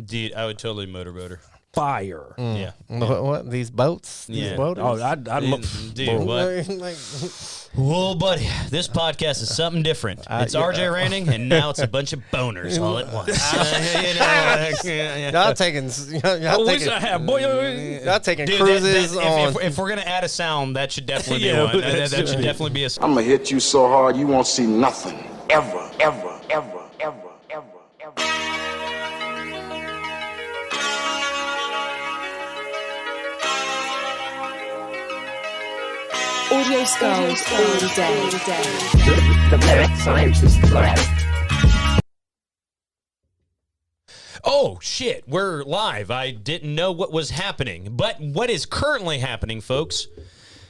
Dude, I would totally motorboat her. Fire. Yeah. What? These boats? Yeah. These boaters? Oh, I'd Dude, what? Well, buddy, this podcast is something different. It's RJ ranting, and now it's a bunch of boners all at once. Y'all taking, y'all taking Dude, cruises on. if we're going to add a sound, that should definitely be one. That should definitely be a I'm gonna hit you so hard you won't see nothing. Ever, ever, ever, ever, ever, ever. Audio skulls all day. The lyric scientist lab. Oh, shit, we're live. I didn't know what was happening. But what is currently happening, folks,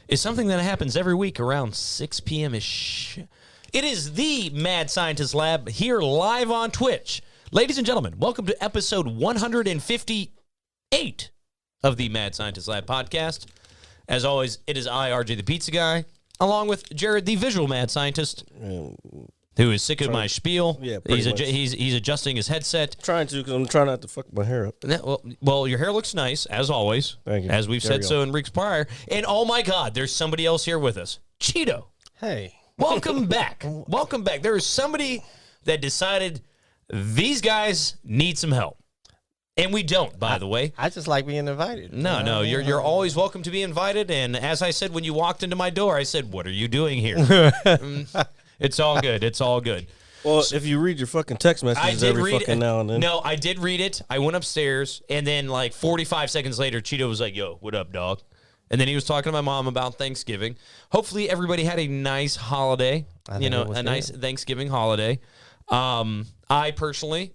is something that happens every week around 6 p.m.-ish. It is the Mad Scientist Lab here live on Twitch. Ladies and gentlemen, welcome to episode 158 of the Mad Scientist Lab podcast. As always, it is I, RJ the Pizza Guy, along with Jared, the visual mad scientist, who is sick of my spiel. Yeah, he's adjusting his headset. Trying to, because I'm trying not to fuck my hair up. Well, your hair looks nice, as always. Thank you. As we've said so in weeks prior. And oh my God, there's somebody else here with us. Chito. Hey. Welcome back. Welcome back. There is somebody that decided these guys need some help. And we don't, by the way. I just like being invited. No, you're always welcome to be invited. And as I said when you walked into my door, I said, "What are you doing here?" It's all good. It's all good. Well, if you read your fucking text messages every fucking now and then. No, I did read it. I went upstairs, and then like 45 seconds later, Chito was like, "Yo, what up, dog?" And then he was talking to my mom about Thanksgiving. Hopefully, everybody had a nice holiday. Nice Thanksgiving holiday. I personally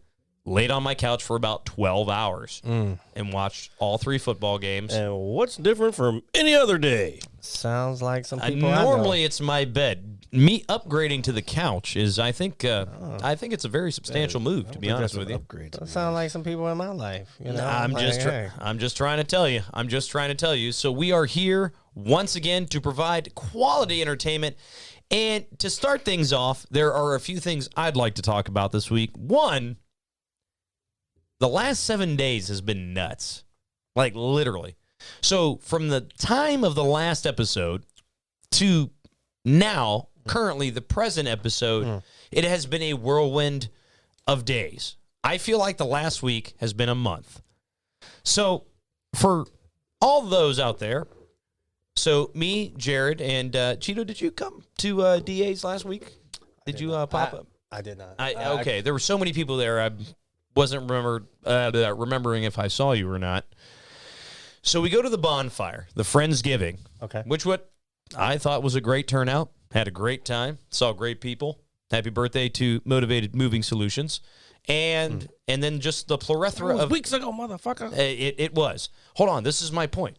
laid on my couch for about 12 hours and watched all 3 football games. And what's different from any other day? Sounds like some people normally it's my bed. Me upgrading to the couch is, I think it's a very substantial move, to be honest with you. That sounds like some people in my life. You know, I'm just trying to tell you. I'm just trying to tell you. So we are here once again to provide quality entertainment. And to start things off, there are a few things I'd like to talk about this week. One, the last 7 days has been nuts. Like, literally. So, from the time of the last episode to now, currently the present episode, it has been a whirlwind of days. I feel like the last week has been a month. So, for all those out there, so me, Jared, and Chito, did you come to DA's last week? Did you pop up? I did not. Okay, there were so many people there. I wasn't remembering if I saw you or not. So we go to the bonfire, the Friendsgiving. Okay. Which what I thought was a great turnout. Had a great time. Saw great people. Happy birthday to Motivated Moving Solutions. And then just the plethora of weeks ago, motherfucker. It was. Hold on. This is my point.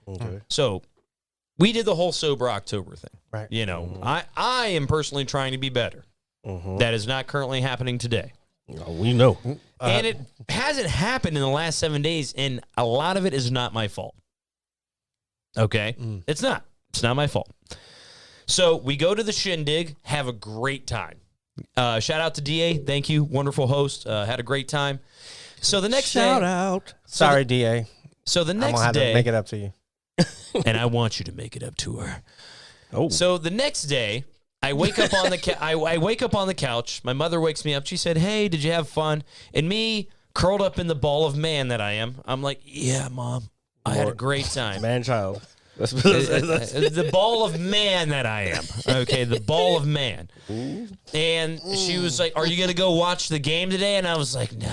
Okay. So we did the whole sober October thing. Right. You know, I am personally trying to be better. That is not currently happening today. We know. And it hasn't happened in the last 7 days, and a lot of it is not my fault. Okay? It's not. It's not my fault. So we go to the shindig, have a great time. Shout out to DA. Thank you. Wonderful host. Had a great time. So the next day. Shout out. Sorry, DA. So the next I'm gonna have day. to make it up to you. And I want you to make it up to her. Oh. So the next day, I wake up on the I wake up on the couch. My mother wakes me up. She said, "Hey, did you have fun?" And me, curled up in the ball of man that I am, I'm like, "Yeah, Mom, I had a great time." Man-child. The ball of man that I am. Okay, the ball of man. And she was like, "Are you gonna go watch the game today?" And I was like, "Nah."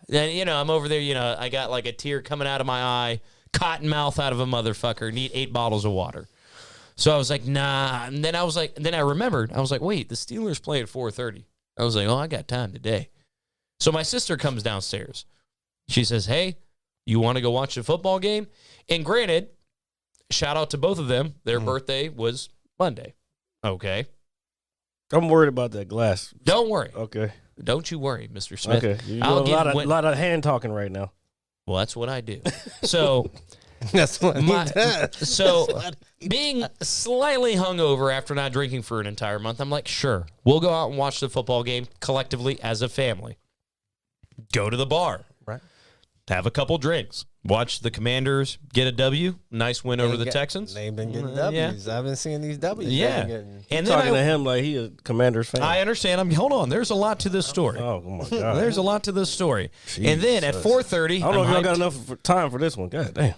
And I'm over there. I got like a tear coming out of my eye, cotton mouth out of a motherfucker. Need 8 bottles of water. So I was like, nah. And then I remembered. I was like, wait, the Steelers play at 4:30. I was like, oh, I got time today. So my sister comes downstairs. She says, hey, you want to go watch the football game? And granted, shout out to both of them. Their birthday was Monday. Okay. I'm worried about that glass. Don't worry. Okay. Don't you worry, Mr. Smith. Okay. You're doing a lot of hand talking right now. Well, that's what I do. So That's what he does. So being slightly hungover after not drinking for an entire month, I'm like, sure, we'll go out and watch the football game collectively as a family. Go to the bar. Right. Have a couple drinks. Watch the Commanders get a W. Nice win over the Texans. They've been getting W's. I've been seeing these W's. Yeah. And then Talking to him like he a Commanders fan. I understand. Hold on. There's a lot to this story. Oh my God. There's a lot to this story. And then at 4:30, I don't know if y'all got enough time for this one. God damn.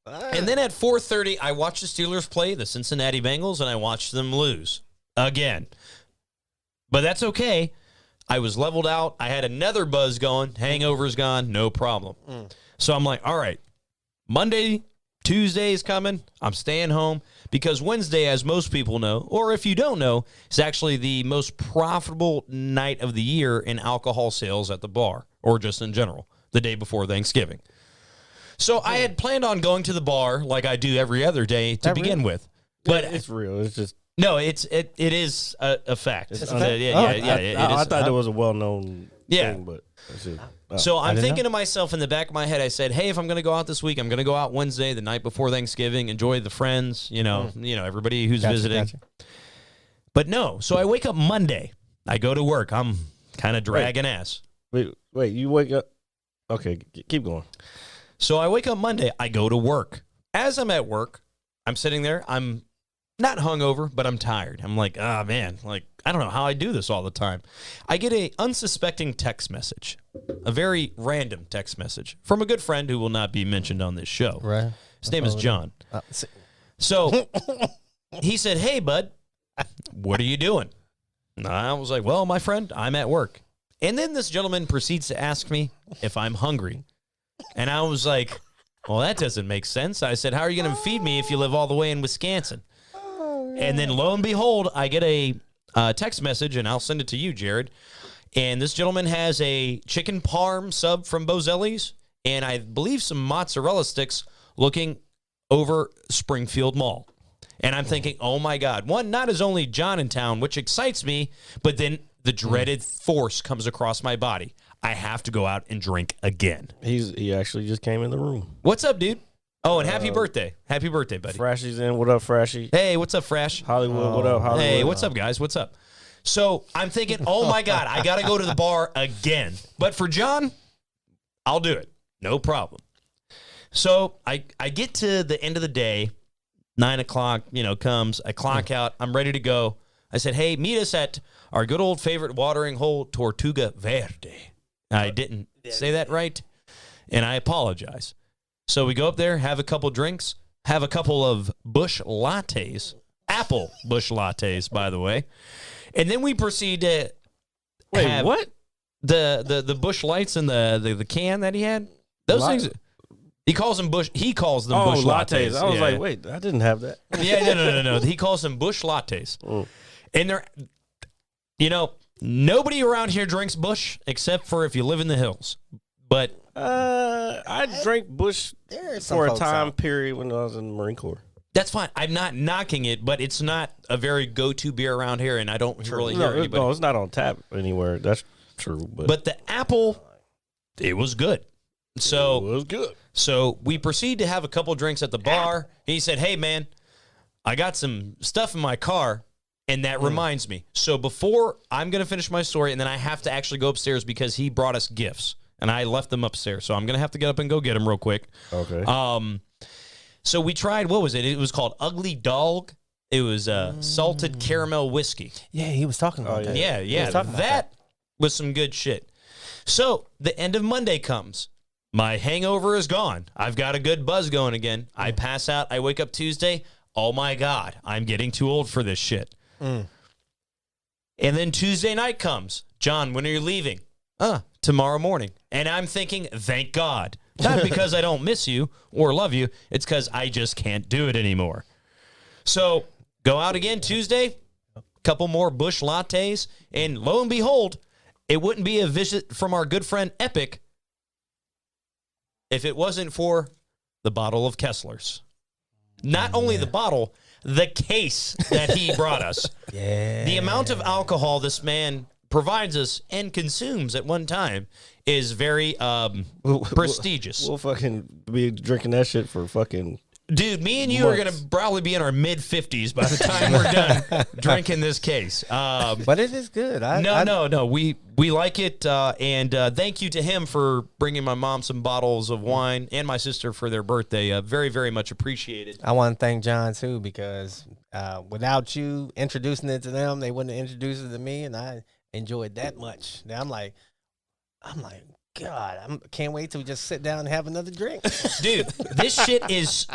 And then at 4:30, I watched the Steelers play the Cincinnati Bengals, and I watched them lose again. But that's okay. I was leveled out. I had another buzz going. Hangover's gone. No problem. So I'm like, all right, Monday, Tuesday is coming. I'm staying home because Wednesday, as most people know, or if you don't know, is actually the most profitable night of the year in alcohol sales at the bar or just in general, the day before Thanksgiving. So I had planned on going to the bar like I do every other day to begin with. But it's real. It's just. No, it is a fact. It's a fact? I I thought it was a well-known thing, but that's it. So I'm thinking to myself in the back of my head, I said, hey, if I'm going to go out this week, I'm going to go out Wednesday, the night before Thanksgiving, enjoy the friends, everybody who's visiting. Gotcha. But no, so I wake up Monday. I go to work. I'm kind of dragging ass. Wait, you wake up. Okay, keep going. So I wake up Monday. I go to work. As I'm at work, I'm sitting there. I'm not hungover, but I'm tired. I'm like, man, I don't know how I do this all the time. I get a unsuspecting text message, a very random text message from a good friend who will not be mentioned on this show. Right. His name is John. So he said, hey, bud, what are you doing? And I was like, well, my friend, I'm at work. And then this gentleman proceeds to ask me if I'm hungry. And I was like, well, that doesn't make sense. I said, how are you going to feed me if you live all the way in Wisconsin? And then lo and behold, I get a text message, and I'll send it to you, Jared. And this gentleman has a chicken parm sub from Bozelli's, and I believe some mozzarella sticks looking over Springfield Mall. And I'm thinking, oh, my God. One, not as only John in town, which excites me, but then the dreaded force comes across my body. I have to go out and drink again. He actually just came in the room. What's up, dude? Oh, and happy birthday. Happy birthday, buddy. Frashy's in. What up, Frashy? Hey, what's up, Frash? Hollywood, what up, Hollywood? Hey, what's up, guys? What's up? So I'm thinking, oh, my God, I got to go to the bar again. But for John, I'll do it. No problem. So I get to the end of the day, 9 o'clock, comes. I clock out. I'm ready to go. I said, hey, meet us at our good old favorite watering hole, Tortuga Verde. I didn't say that right, and I apologize. So we go up there, have a couple drinks, have a couple of Busch lattes, apple Busch lattes, by the way, and then we proceed to have what? The Busch Lights in the can that he had. Those things. He calls them Busch. He calls them Busch lattes. I was like, wait, I didn't have that. Yeah, no. He calls them Busch lattes, and they're, nobody around here drinks Busch except for if you live in the hills, but. I drank Busch for a time period when I was in the Marine Corps. That's fine. I'm not knocking it, but it's not a very go-to beer around here, and I don't really hear anybody. No, it's not on tap anywhere. That's true. But the apple, it was good. So it was good. So we proceed to have a couple drinks at the bar. He said, hey, man, I got some stuff in my car, and that reminds me. So before I'm going to finish my story, and then I have to actually go upstairs because he brought us gifts. And I left them upstairs, so I'm going to have to get up and go get them real quick. Okay. So we tried, what was it? It was called Ugly Dog. It was salted caramel whiskey. Yeah, he was talking about that. Yeah. That was some good shit. So the end of Monday comes. My hangover is gone. I've got a good buzz going again. I pass out. I wake up Tuesday. Oh, my God. I'm getting too old for this shit. And then Tuesday night comes. John, when are you leaving? Tomorrow morning. And I'm thinking, thank God. Not because I don't miss you or love you. It's because I just can't do it anymore. So go out again Tuesday, couple more Busch lattes, and lo and behold, it wouldn't be a visit from our good friend Epic if it wasn't for the bottle of Kessler's. Not only the bottle, the case that he brought us. The amount of alcohol this man provides us and consumes at one time is very prestigious. We'll fucking be drinking that shit for fucking Dude, me and you are going to probably be in our mid-50s by the time we're done drinking this case. But it is good. No. We like it, and thank you to him for bringing my mom some bottles of wine and my sister for their birthday. Very, very much appreciated. I want to thank John, too, because without you introducing it to them, they wouldn't have introduced it to me, and I enjoyed that much. Now I'm like, God, I can't wait till we just sit down and have another drink. Dude, this shit is...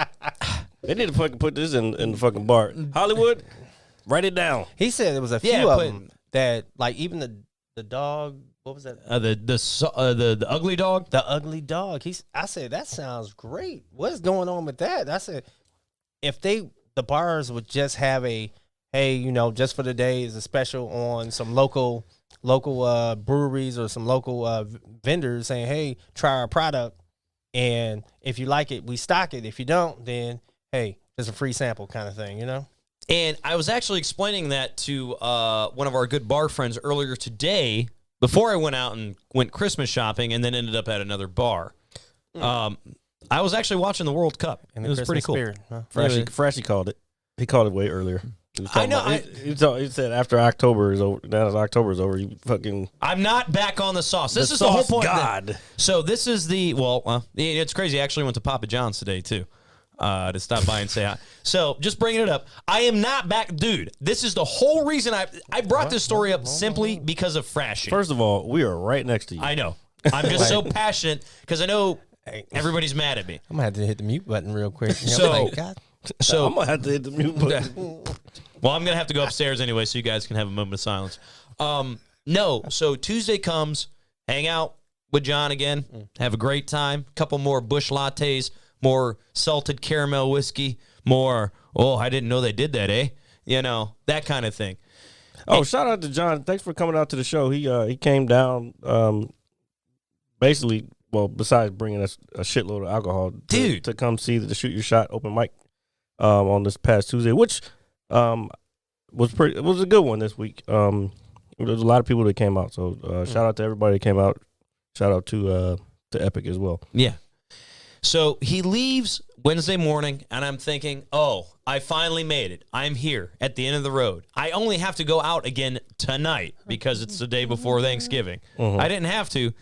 They need to fucking put this in the fucking bar. Hollywood, write it down. He said there was a few of them that, like, even the dog, what was that? The ugly dog? The ugly dog. I said, that sounds great. What's going on with that? I said, if the bars would just have a, hey, you know, just for the day is a special on some local breweries or some local vendors saying, hey, try our product, and if you like it, we stock it. If you don't, then hey, there's a free sample kind of thing, you know. And I was actually explaining that to one of our good bar friends earlier today before I went out and went Christmas shopping and then ended up at another bar. I was actually watching the World Cup. It was pretty cool. Spirit, huh? Freshie called it. He called it way earlier. I know. He said after October is over. Now that October is over, you fucking. I'm not back on the sauce. This is the whole point. God. So this is it's crazy. I actually went to Papa John's today too, to stop by and say hi. So just bringing it up. I am not back, dude. This is the whole reason I brought this story up simply because of Frashing. First of all, we are right next to you. I know. I'm just so passionate because I know everybody's mad at me. I'm gonna have to hit the mute button real quick. So I'm gonna have to hit the mute button. Well, I'm gonna have to go upstairs anyway, so you guys can have a moment of silence. No, so Tuesday comes, hang out with John again, have a great time. Couple more Busch lattes, more salted caramel whiskey, more. Oh, I didn't know they did that, eh? You know, that kind of thing. Oh, shout out to John! Thanks for coming out to the show. He came down, basically. Well, besides bringing us a shitload of alcohol, to come see the Shoot Your Shot open mic on this past Tuesday, which was a good one this week. There was a lot of people that came out, so shout out to everybody that came out. Shout out to Epic as well. Yeah. So he leaves Wednesday morning, and I'm thinking, oh, I finally made it. I'm here at the end of the road. I only have to go out again tonight because it's the day before Thanksgiving. I didn't have to.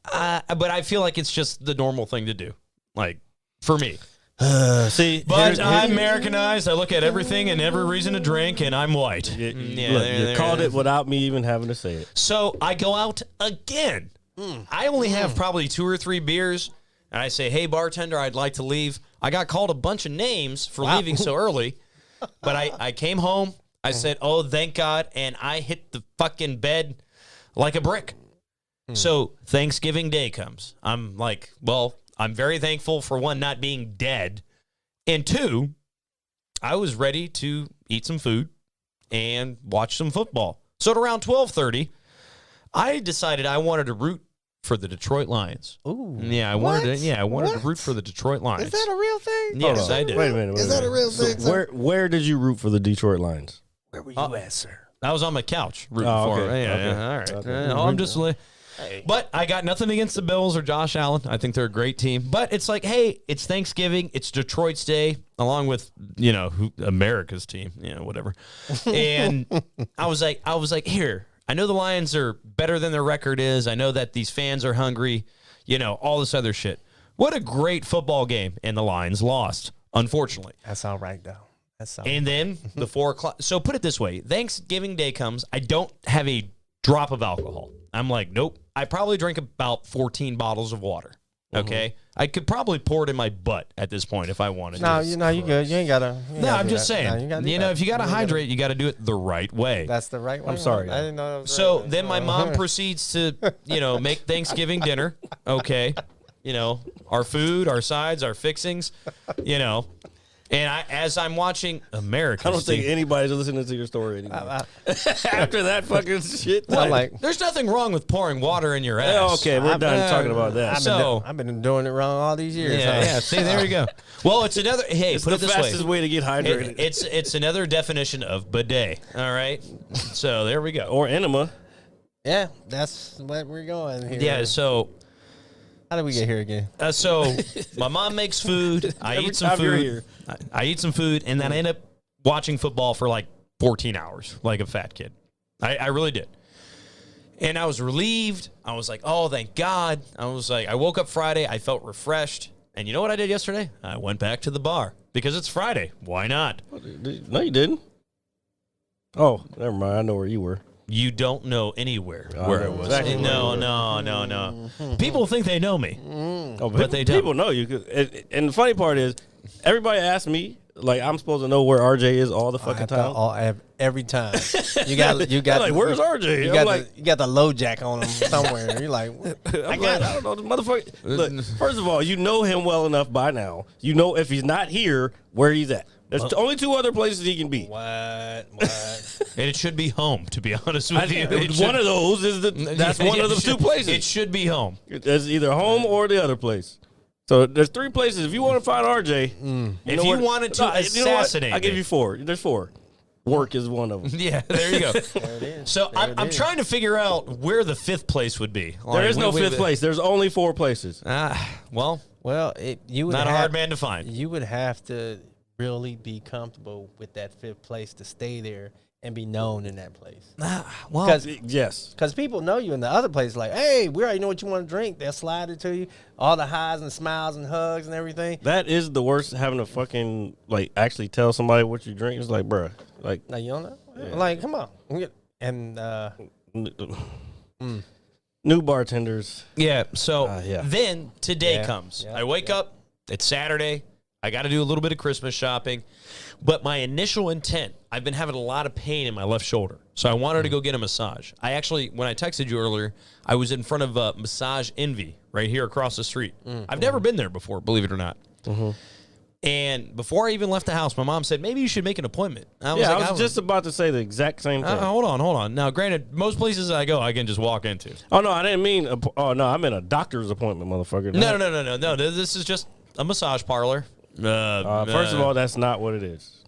But I feel like it's just the normal thing to do, like, for me. But I'm Americanized. I look at everything and every reason to drink, and I'm white. You called it without me even having to say it. So I go out again. I only have probably 2 or 3 beers, and I say, hey, bartender, I'd like to leave. I got called a bunch of names for leaving so early, but I came home. I said, oh, thank God, and I hit the fucking bed like a brick. So Thanksgiving Day comes. I'm like, well, I'm very thankful for, 1, not being dead, and 2, I was ready to eat some food and watch some football. So at around 12:30, I decided I wanted to root for the Detroit Lions. Ooh. Yeah, I wanted to root for the Detroit Lions. Is that a real thing? Yes, I did. Wait a minute. Is that a real thing? So where did you root for the Detroit Lions? Where were you at, sir? I was on my couch rooting for him. Yeah, all right. Okay. I'm just but I got nothing against the Bills or Josh Allen. I think they're a great team. But it's like, hey, it's Thanksgiving. It's Detroit's Day, along with, America's team, whatever. And I was like, here, I know the Lions are better than their record is. I know that these fans are hungry, all this other shit. What a great football game. And the Lions lost, unfortunately. That's all right, though. And then the 4 o'clock. So put it this way. Thanksgiving Day comes. I don't have a drop of alcohol. I'm like, nope. I probably drink about 14 bottles of water. Okay? I could probably pour it in my butt at this point if I wanted to. No, you good. You ain't got to. No, I'm just saying. If you got to hydrate, you got to do it the right way. That's the right way. I'm sorry. I didn't know that was So then my mom proceeds to, make Thanksgiving dinner. Okay. Our food, our sides, our fixings, And as I'm watching America, I don't think anybody's listening to your story anymore. After that fucking shit. There's nothing wrong with pouring water in your ass. Yeah, okay, we're done talking about that. I've been doing it wrong all these years. Yeah, see, there you go. Well, it's another. Hey, it's put it the this fastest way to get hydrated. It's another definition of bidet. All right, so there we go. Or enema. Yeah, that's what we're going here. Yeah, so How did we get here again? So my mom makes food. I eat some time you're food. here. I eat some food, and then I end up watching football for like 14 hours, like a fat kid. I really did. And I was relieved. I was like, oh, thank God. I was like, I woke up Friday. I felt refreshed. And you know what I did yesterday? I went back to the bar because it's Friday. Why not? No, you didn't. Oh, never mind. I know where you were. You don't know anywhere where I was. exactly No. People think they know me. Oh, But they don't. People know you. And the funny part is, everybody asks me, like, I'm supposed to know where RJ is all the fucking time. Every time. You got Like, where's RJ? You got the low jack on him somewhere. You're like, I don't know. The motherfucker. Look, first of all, you know him well enough by now. You know if he's not here, where he's at. There's only 2 other places he can be. what? And it should be home, to be honest with you. One of those is that's one of the 2 places. It should be home. There's either home or the other place. So there's 3 places. If you want to find RJ, If you wanted to assassinate I'll give me. you 4. There's 4. Work is one of them. Yeah, there you go. There it is. So I'm trying to figure out where the 5th place would be. There is no 5th place. There's only 4 places. Well, you would not a have, hard man to find. You would have to really be comfortable with that 5th place to stay there and be known in that place. Well, Yes. Because people know you in the other place, like, hey, we already know what you want to drink. They'll slide it to you. All the highs and smiles and hugs and everything. That is the worst, having to fucking, like, actually tell somebody what you drink. It's like, bruh, like, Now, you don't know? Like, come on. And new bartenders. yeah. So yeah. then today Yeah. comes. Yeah. I wake up. It's Saturday. I got to do a little bit of Christmas shopping. But my initial intent, I've been having a lot of pain in my left shoulder. So I wanted to go get a massage. I actually, when I texted you earlier, I was in front of Massage Envy right here across the street. I've never been there before, believe it or not. And before I even left the house, my mom said, maybe you should make an appointment. I was just about to say the exact same thing. Hold on. Now, granted, most places I go, I can just walk into. Oh, no, I didn't mean, I meant a doctor's appointment, motherfucker. No. This is just a massage parlor. First of all, that's not what it is.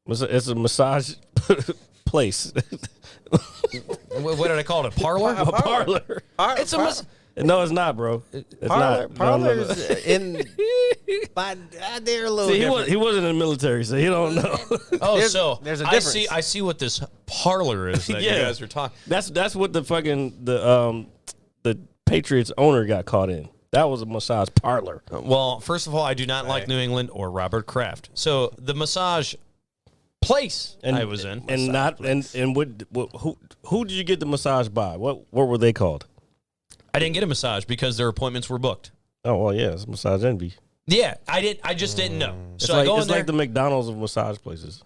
It's a massage place. What did I call it? A parlor? A parlor. It's a No, it's not, bro. It's not. Parlors in by there a little. See, different. he wasn't in the military, so he don't know. There's a difference. I see what this parlor is that you guys are talking. That's what the fucking the Patriots owner got caught in. That was a massage parlor. Well, first of all, I do not like New England or Robert Kraft. So the massage place I was in, and not place. and who did you get the massage by? What were they called? I didn't get a massage because their appointments were booked. Oh well, yeah, it's Massage Envy. Yeah, I just didn't know. So I go in it's there. like the McDonald's of massage places.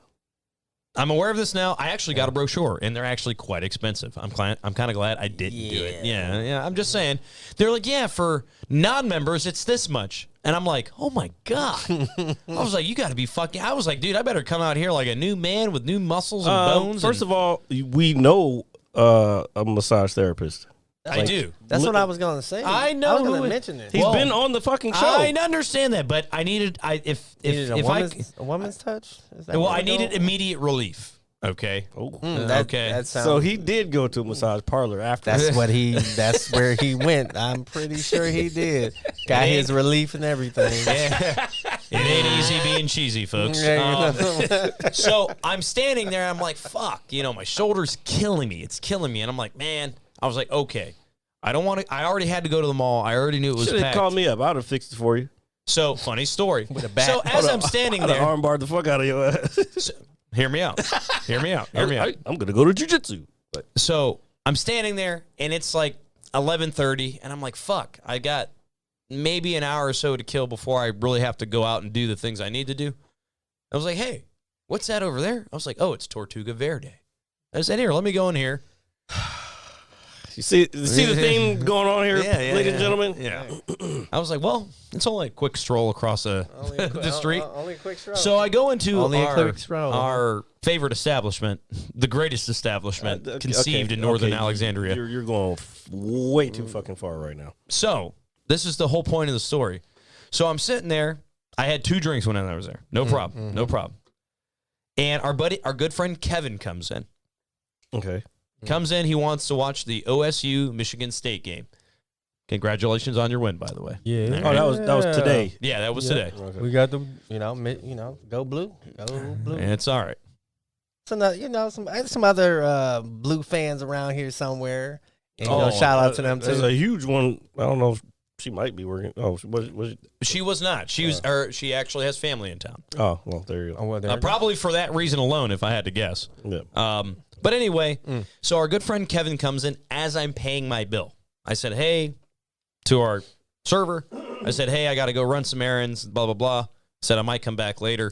I'm aware of this now. I actually got a brochure, and they're actually quite expensive. I'm kind of glad I didn't do it. Yeah. I'm just saying. They're like, yeah, for non-members, it's this much. And I'm like, oh, my God. I was like, you got to be fucking. I was like, dude, I better come out here like a new man with new muscles and bones. First of all, we know a massage therapist. I do. That's what I was going to say. I know. I was going to mention this. He's been on the fucking show. I understand that, but I needed a woman's touch. Is that I needed immediate relief. Okay. Okay. That sounds, So he did go to a massage parlor after. That's where he went. I'm pretty sure he did. Got his relief and everything. Yeah. It ain't easy being cheesy, folks. So I'm standing there. I'm like, fuck. My shoulder's killing me. It's killing me. And I'm like, man. I was like, okay. I don't want to. I already had to go to the mall. I already knew it was Should have packed. called me up. I'd have fixed it for you. So, funny story. With a bat. So, as I'm standing I'd there. have armbarred the fuck out of your ass. Hear me out. Hear me out. I'm going to go to jiu-jitsu. So, I'm standing there, and it's like 11:30, and I'm like, fuck. I got maybe an hour or so to kill before I really have to go out and do the things I need to do. I was like, hey, what's that over there? I was like, oh, it's Tortuga Verde. I said, here, let me go in here. You see the theme going on here, ladies and gentlemen? Yeah. I was like, well, it's only a quick stroll across the street. Only a quick stroll. So I go into Only a quick stroll. our favorite establishment, the greatest establishment conceived in Northern Alexandria. You're going way too fucking far right now. So this is the whole point of the story. So I'm sitting there. I had 2 drinks when I was there. No problem. No problem. And our good friend Kevin comes in. Okay. Comes in, he wants to watch the OSU Michigan State game. Congratulations on your win, by the way. Yeah. Oh, that was today. Yeah, that was today. Okay. We got the go blue, go blue. And it's all right. So some other blue fans around here somewhere. And shout out to them There's too. a huge one. I don't know if she might be working. Oh, was She was not. She she actually has family in town. Oh, well, there you go. Oh, well, there it is. Probably for that reason alone, if I had to guess. Yeah. But anyway, so our good friend Kevin comes in as I'm paying my bill. I said, hey, to our server. I said, hey, I got to go run some errands, blah, blah, blah. Said I might come back later.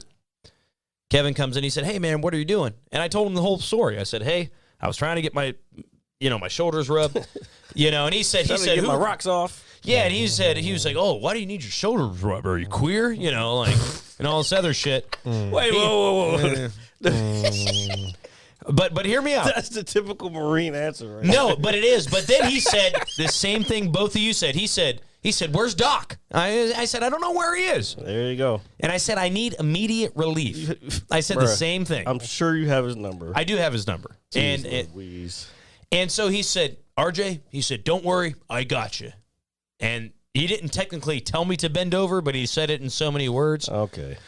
Kevin comes in. He said, hey, man, what are you doing? And I told him the whole story. I said, hey, I was trying to get my shoulders rubbed, and he said, Get my rocks off. Yeah, and he was like, oh, why do you need your shoulders rubbed? Are you queer? And all this other shit. Wait, whoa. But hear me out. That's the typical Marine answer, right? No, but it is. But then he said the same thing both of you said. He said, where's Doc? I said, I don't know where he is. There you go. And I said, I need immediate relief. I said the same thing. I'm sure you have his number. I do have his number. And so he said, RJ, he said, don't worry, I got you. And he didn't technically tell me to bend over, but he said it in so many words. Okay.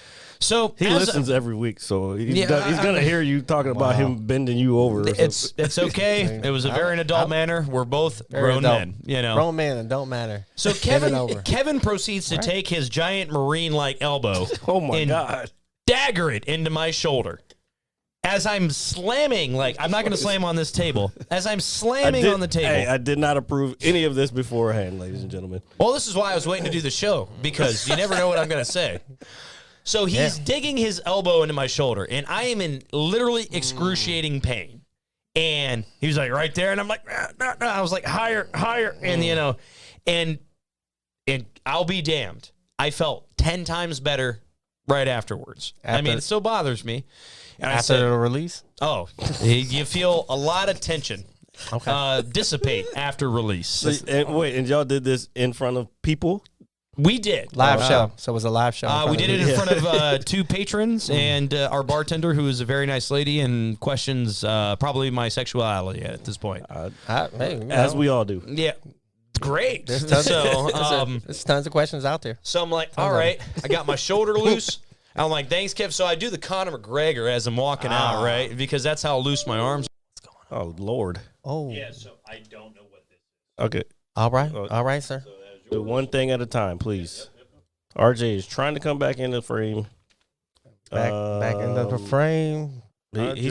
So he listens every week, so he's going to hear you talking about him bending you over. It's okay. It was a very adult manner. We're both grown men, Grown men, it don't matter. So Kevin proceeds to take his giant Marine-like elbow oh my God, dagger it into my shoulder. As I'm slamming, I'm not going to slam on this table. As I'm slamming on the table. Hey, I did not approve any of this beforehand, ladies and gentlemen. Well, this is why I was waiting to do the show, because you never know what I'm going to say. So he's digging his elbow into my shoulder, and I am in literally excruciating pain. And he was like, right there. And I'm like, nah. I was like, higher. And, and I'll be damned. I felt 10 times better right afterwards. It still bothers me. And after the release? Oh, you feel a lot of tension dissipate after release. And y'all did this in front of people? We did. Live show. So it was a live show. We did it in front of 2 patrons and our bartender, who is a very nice lady and questions probably my sexuality at this point. As we all do. Yeah. Great. There's tons of questions out there. So I'm like, all right, I got my shoulder loose. I'm like, thanks, Kev. So I do the Conor McGregor as I'm walking out, right? Because that's how loose my arms are. What's going on? Oh, Lord. Oh. Yeah, so I don't know what this is. Okay. All right, sir. Do one thing at a time, please. RJ is trying to come back in the frame. Back into the frame. He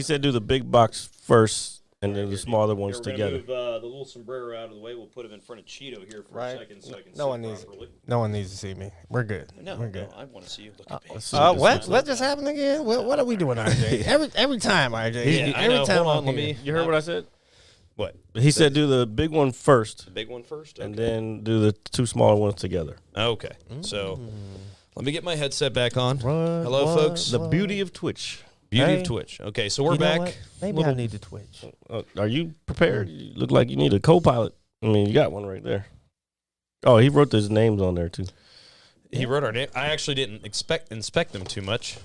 said do the big box first and then the smaller ones together. Move the little sombrero out of the way. We'll put him in front of Cheeto here for a second so I can see properly. No one needs to see me. We're good. We're good. I want to see you. Look at me. What just happened again? What are we doing, RJ? every time, RJ. Every time. Hold on, you heard what I said? What? He said do the big one first. The big one first? Okay. And then do the 2 smaller ones together. Okay. So let me get my headset back on. Hello, folks. The beauty of Twitch. Beauty of Twitch. Okay, so we're back. Maybe I need to Twitch. Are you prepared? You look like you need a co-pilot. I mean, you got one right there. Oh, he wrote his names on there, too. He wrote our name. I actually didn't inspect them too much.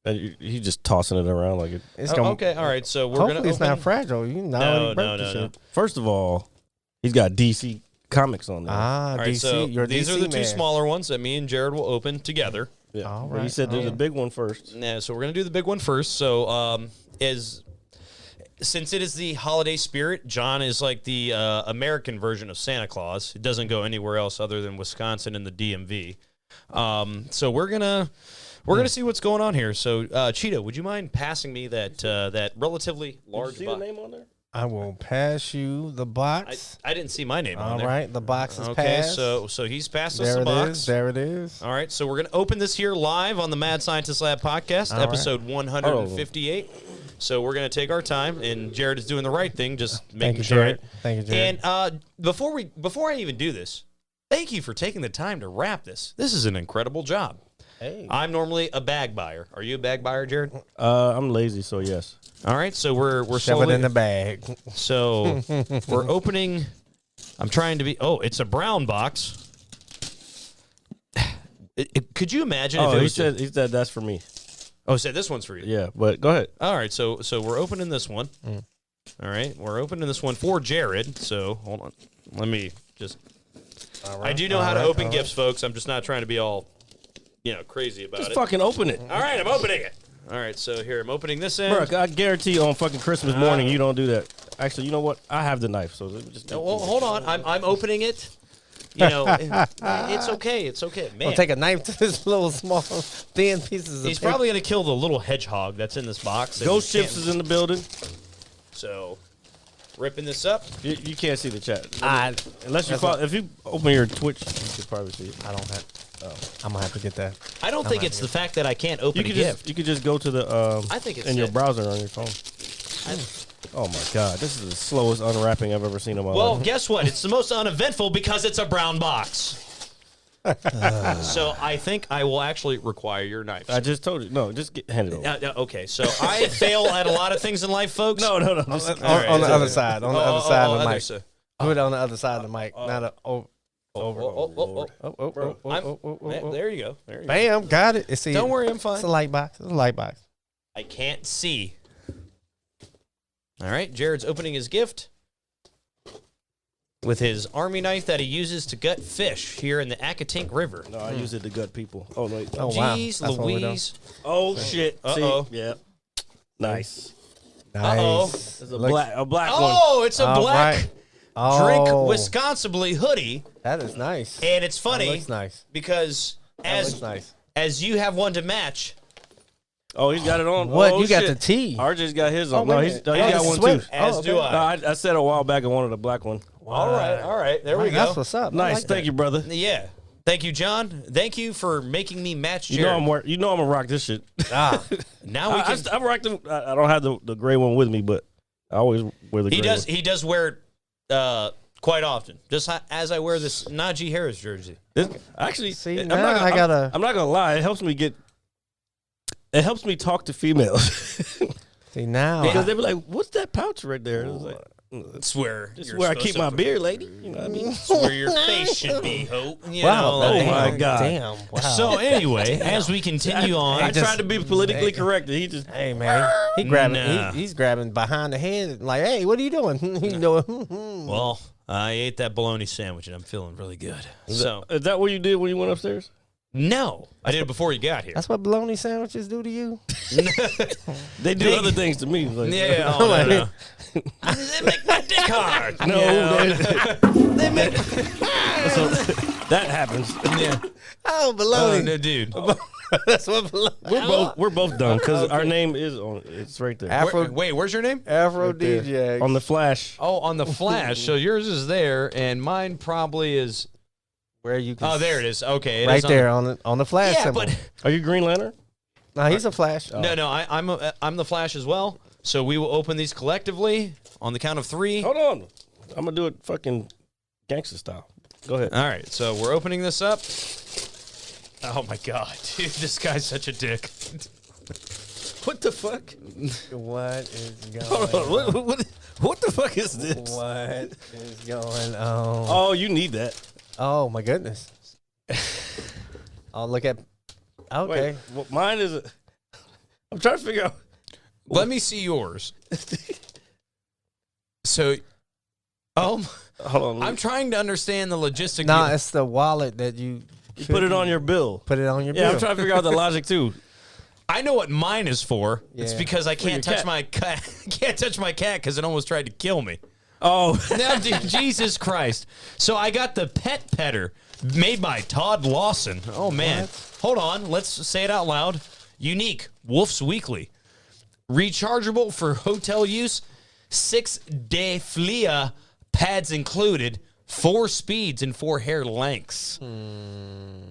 He's just tossing it around like it's okay, all right. So we're hopefully it's not fragile. No. First of all, he's got DC Comics on there. All right, DC. So these are the 2 smaller ones that me and Jared will open together. Yeah. All right. He said do the big one first. Yeah, so we're gonna do the big one first. So since it is the holiday spirit, John is like the American version of Santa Claus. It doesn't go anywhere else other than Wisconsin and the DMV. So we're gonna see what's going on here. So Chito, would you mind passing me that relatively large box? Did you see the name on there? I will pass you the box. I didn't see my name on there. All right, the box is passed. Okay, so he's passed us the box. There it is. All right, so we're going to open this here live on the Mad Scientist Lab podcast, episode 158. So we're going to take our time, and Jared is doing the right thing, just making sure. Jared. Thank you, Jared. And before I even do this, thank you for taking the time to wrap this. This is an incredible job. Hey. I'm normally a bag buyer. Are you a bag buyer, Jared? I'm lazy, so yes. All right, so we're shove it in the bag. So we're opening. I'm trying to be. Oh, it's a brown box. Could you imagine if it was? He said that's for me. Oh, he said this one's for you. Yeah, but go ahead. All right, so we're opening this one. All right, we're opening this one for Jared. So hold on, let me just I do know how to open gifts, folks. I'm just not trying to be all, crazy about Just it. fucking open it. All right, I'm opening it. All right, so here, I'm opening this in. Bro, I guarantee you on fucking Christmas morning you don't do that. Actually, you know what? I have the knife, so just. Well, hold on. I'm opening it. It's okay. It's okay. Man, I'll take a knife to this little small thin pieces of he's paper. probably going to kill the little hedgehog that's in this box. Ghost Chips is in the building. So, ripping this up. You can't see the chat. Unless If you open your Twitch, you could probably see it. I don't have. I'm gonna have to get that. I don't think it's the fact that I can't open a You gift. could just go to the I think it's in your it. browser on your phone. Oh my god, this is the slowest unwrapping I've ever seen in my Well, life. guess what? It's the most uneventful because it's a brown box. So I think I will actually require your knife. I just told you. No, just hand it over. Okay, so I fail at a lot of things in life, folks. No. On the other side. On the other side of the other mic. side. Put it on the other side of the mic. Not over. There you go. There you go. Bam, got it. It's Don't worry, I'm fine. It's a light box. It's a light box. I can't see. All right, Jared's opening his gift with his army knife that he uses to gut fish here in the Akatink River. No, I use it to gut people. Oh wait. Oh, wow. Jeez That's what we're doing. Louise. Oh shit. Uh-oh. See? Yeah. Nice. Uh-oh. Nice. It's a black one. Oh, it's a All black right. drink Oh, Wisconsin hoodie. That is nice. And it's funny That looks nice. because That looks nice. as you have one to match, Oh, he's got it on. What? Oh, You got shit. the T. RJ's got his on. wait No, a he's minute. he Oh, got it's one Swift. too. as Oh, do No, I. I said a while back I wanted a black one. All right. There we go. That's what's up. I Nice, like thank that. you, brother. Yeah. Thank you, John. Thank you for making me match Jared. I'm gonna rock this shit. Ah, Now we can. I've rocked them. I don't have the gray one with me, but I always wear the gray one. He does wear it quite often, just as I wear this Najee Harris jersey. Actually, See, I'm now not gonna, I gotta- I'm not gonna lie. It helps me talk to females see now. because they be like, "What's that pouch right there?" And I was like, It's where "This is you're where I supposed keep to my put- beard, lady." You know what I mean? It's where your face should be, Hope. You Wow. know, Oh like- my God. Damn. Wow. So anyway, as we continue on, I tried to be politically correct. And he just Hey man, he grabbing. Nah. He's grabbing behind the head. Like, hey, what are you doing? You know. well, I ate that bologna sandwich and I'm feeling really good. So is that what you did when you went upstairs? no, I did it before you got here. That's what bologna sandwiches do to you. They do other things to me. Like, Yeah, oh, no. They make my dick hard. No, they make. so that happens. Yeah. Oh, Oh bologna. no, dude. That's what bologna. We're both done because our name is on. It's right there Afro, Wait, where's your name? Afro there. DJ. on the flash. Oh, on the flash. So yours is there, and mine probably is. Where you can Oh, there it is. Okay, it right is there on the flash Yeah, symbol. but Are you Green Lantern? No, he's a flash. no, I'm the Flash as well. So we will open these collectively on the count of 3. Hold on, I'm gonna do it fucking gangster style. Go ahead. All right, so we're opening this up. Oh my god, dude, this guy's such a dick. What the fuck? What is going Hold on. on? What the fuck is this? What is going on? Oh, you need that. Oh my goodness. Oh, look at. Okay. Wait, well, mine is. I'm trying to figure out. Let me see yours. So, Hold on. I'm trying to understand the logistics. No, it's the wallet that you put it on your bill. put it on your Yeah, bill. I'm trying to figure out the logic too. I know what mine is for. It's Yeah. because I can't your touch cat. my cat. Can't touch my cat because it almost tried to kill me. Oh, Now, dude, Jesus Christ! So I got the Pet Petter made by Todd Lawson. Oh man, hold on. Let's say it out loud. Unique Wolf's Weekly, rechargeable for hotel use, 6-day Flea pads included, 4 speeds and 4 hair lengths.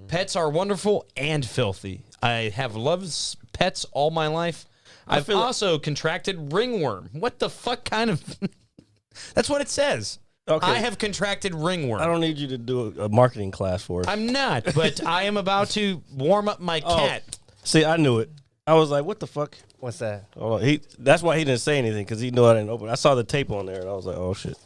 Pets are wonderful and filthy. I have loved pets all my life. I've feel- also contracted ringworm. What the fuck kind of? That's what it says. Okay. I have contracted ringworm. I don't need you to do a marketing class for us. I'm not, but I am about to warm up my cat. See, I knew it. I was like, what the fuck? What's that? Hold on. That's why he didn't say anything because he knew I didn't open it. I saw the tape on there and I was like, oh shit.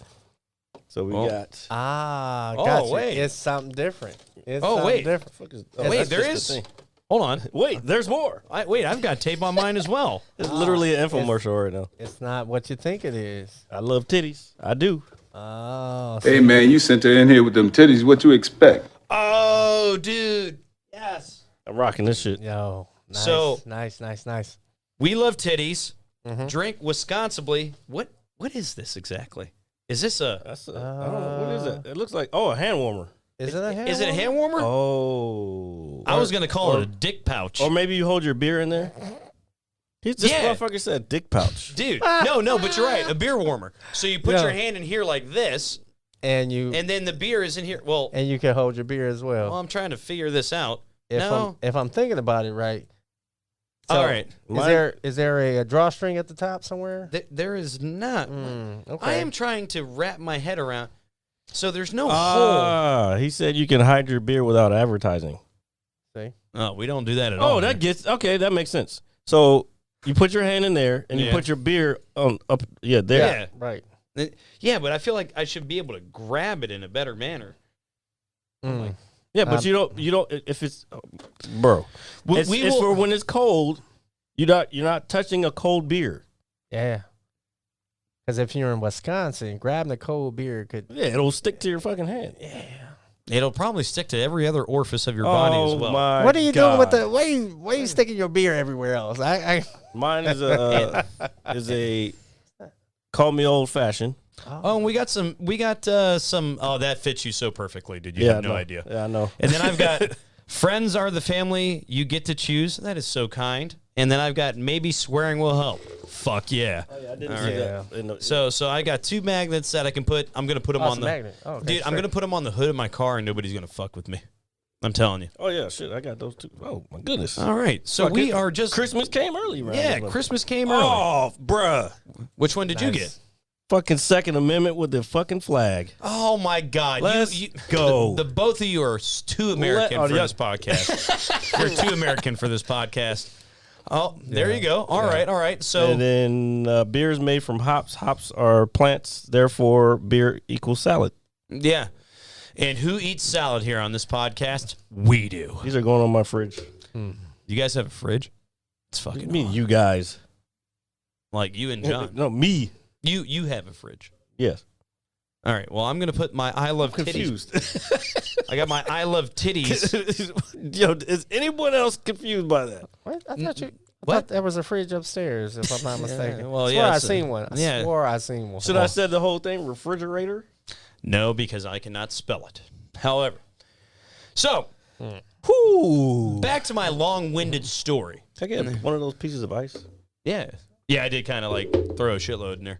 So we got. Ah, Oh, gotcha. wait. It's something different. It's Oh, something wait. different. Fuck is, Wait, that's there just the is. thing. Hold on. Wait, there's more. Wait, I've got tape on mine as well. It's literally an infomercial right now. It's not what you think it is. I love titties. I do. Oh, Hey, man, you sent her in here with them titties. What you expect? Oh, dude. Yes. I'm rocking this shit. yo, nice, So- nice. We love titties. Mhm. Drink responsibly. What is this exactly? Is this a That's I don't know. What is it? It looks like, a hand warmer. Is it a hand? is it a hand warmer? Oh. I was gonna call it a dick pouch. Or maybe you hold your beer in there. This Yeah. motherfucker said dick pouch. Dude, no, but you're right. A beer warmer. So you put Yeah. your hand in here like this, And you and then the beer is in here. Well, and you can hold your beer as well. I'm trying to figure this out. if no. I'm thinking about it right. All right. Is there a drawstring at the top somewhere? There is not. Okay. I am trying to wrap my head around. So there's no hole. He said you can hide your beer without advertising. See? Oh, we don't do that at all. Oh, that makes sense. So you put your hand in there and you Yeah. put your beer on up. Yeah, there. Yeah. Right. Yeah, but I feel like I should be able to grab it in a better manner. Mm. Yeah, but you don't. If it's, bro, it's for when it's cold. You're not touching a cold beer. Yeah. Because if you're in Wisconsin, grabbing a cold beer could. Yeah, it'll stick to your fucking hand. Yeah. It'll probably stick to every other orifice of your body as well. My What are you doing with God. the? Why you sticking your beer everywhere else? Mine is a call me old fashioned. Oh, and we got some. Oh, that fits you so perfectly. Did you have no idea? Yeah, I know. And then I've got friends are the family you get to choose. That is so kind. And then I've got maybe swearing will help. Fuck yeah. Oh, yeah, I didn't All see right. that. So I got 2 magnets that I can put. I'm gonna put them on the magnet. Oh, okay, dude. I'm gonna put them on the hood of my car, and nobody's gonna fuck with me. I'm telling you. Oh yeah, shit, I got those too. Oh my goodness. All right. So Fuck we it. are just Christmas came early, right? Yeah, Christmas came early. Oh, bruh. Which one did you get? Fucking Second Amendment with the fucking flag. Oh my God! Let's go. The both of you are too American for yeah. this podcast. You're too American for this podcast. Oh, there you go. All right. So And then beer is made from hops. Hops are plants, therefore beer equals salad. yeah. And who eats salad here on this podcast? We do. These are going on my fridge. You guys have a fridge? It's What do fucking you mean, awesome. you guys? Like you and John. No, me. You have a fridge. Yes. All right. Well, I'm gonna put my I love titties. Confused. I got my I love titties. Yo, is anyone else confused by that? What? I thought you. What? I thought there was a fridge upstairs, if I'm not mistaken. well, I yeah, swore I it's a- seen one. I swore I seen one. Should I said the whole thing refrigerator? No, because I cannot spell it. However, so back to my long-winded story. Can I get one of those pieces of ice? Yeah. Yeah, I did kind of like throw a shitload in there.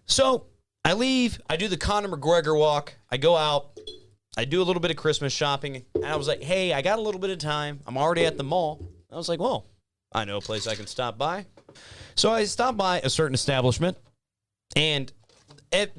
So I leave. I do the Conor McGregor walk. I go out. I do a little bit of Christmas shopping. And I was like, hey, I got a little bit of time. I'm already at the mall. I was like, well, I know a place I can stop by. So I stopped by a certain establishment. And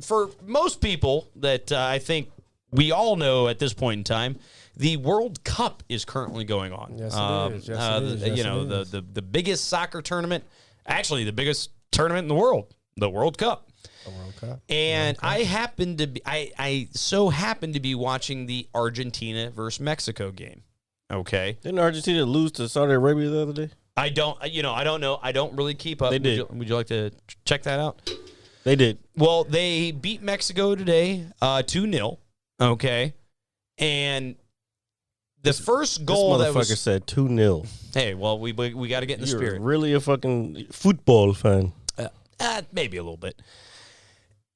for most people that I think we all know at this point in time, the World Cup is currently going on. Yes, it is. Yes, it is. Yes, You know, it is. the biggest soccer tournament, actually the biggest tournament in the world, the World Cup. The World Cup. And I happened to be, I so happened to be watching the Argentina versus Mexico game. Okay. Didn't Argentina lose to Saudi Arabia the other day? I don't know. I don't really keep up. They did. Would you like to check that out? They did. Well, they beat Mexico today 2-0. Okay. And the first goal this that motherfucker was said 2-0. hey, well, we got to get in the You're spirit. really a fucking football fan. Maybe a little bit.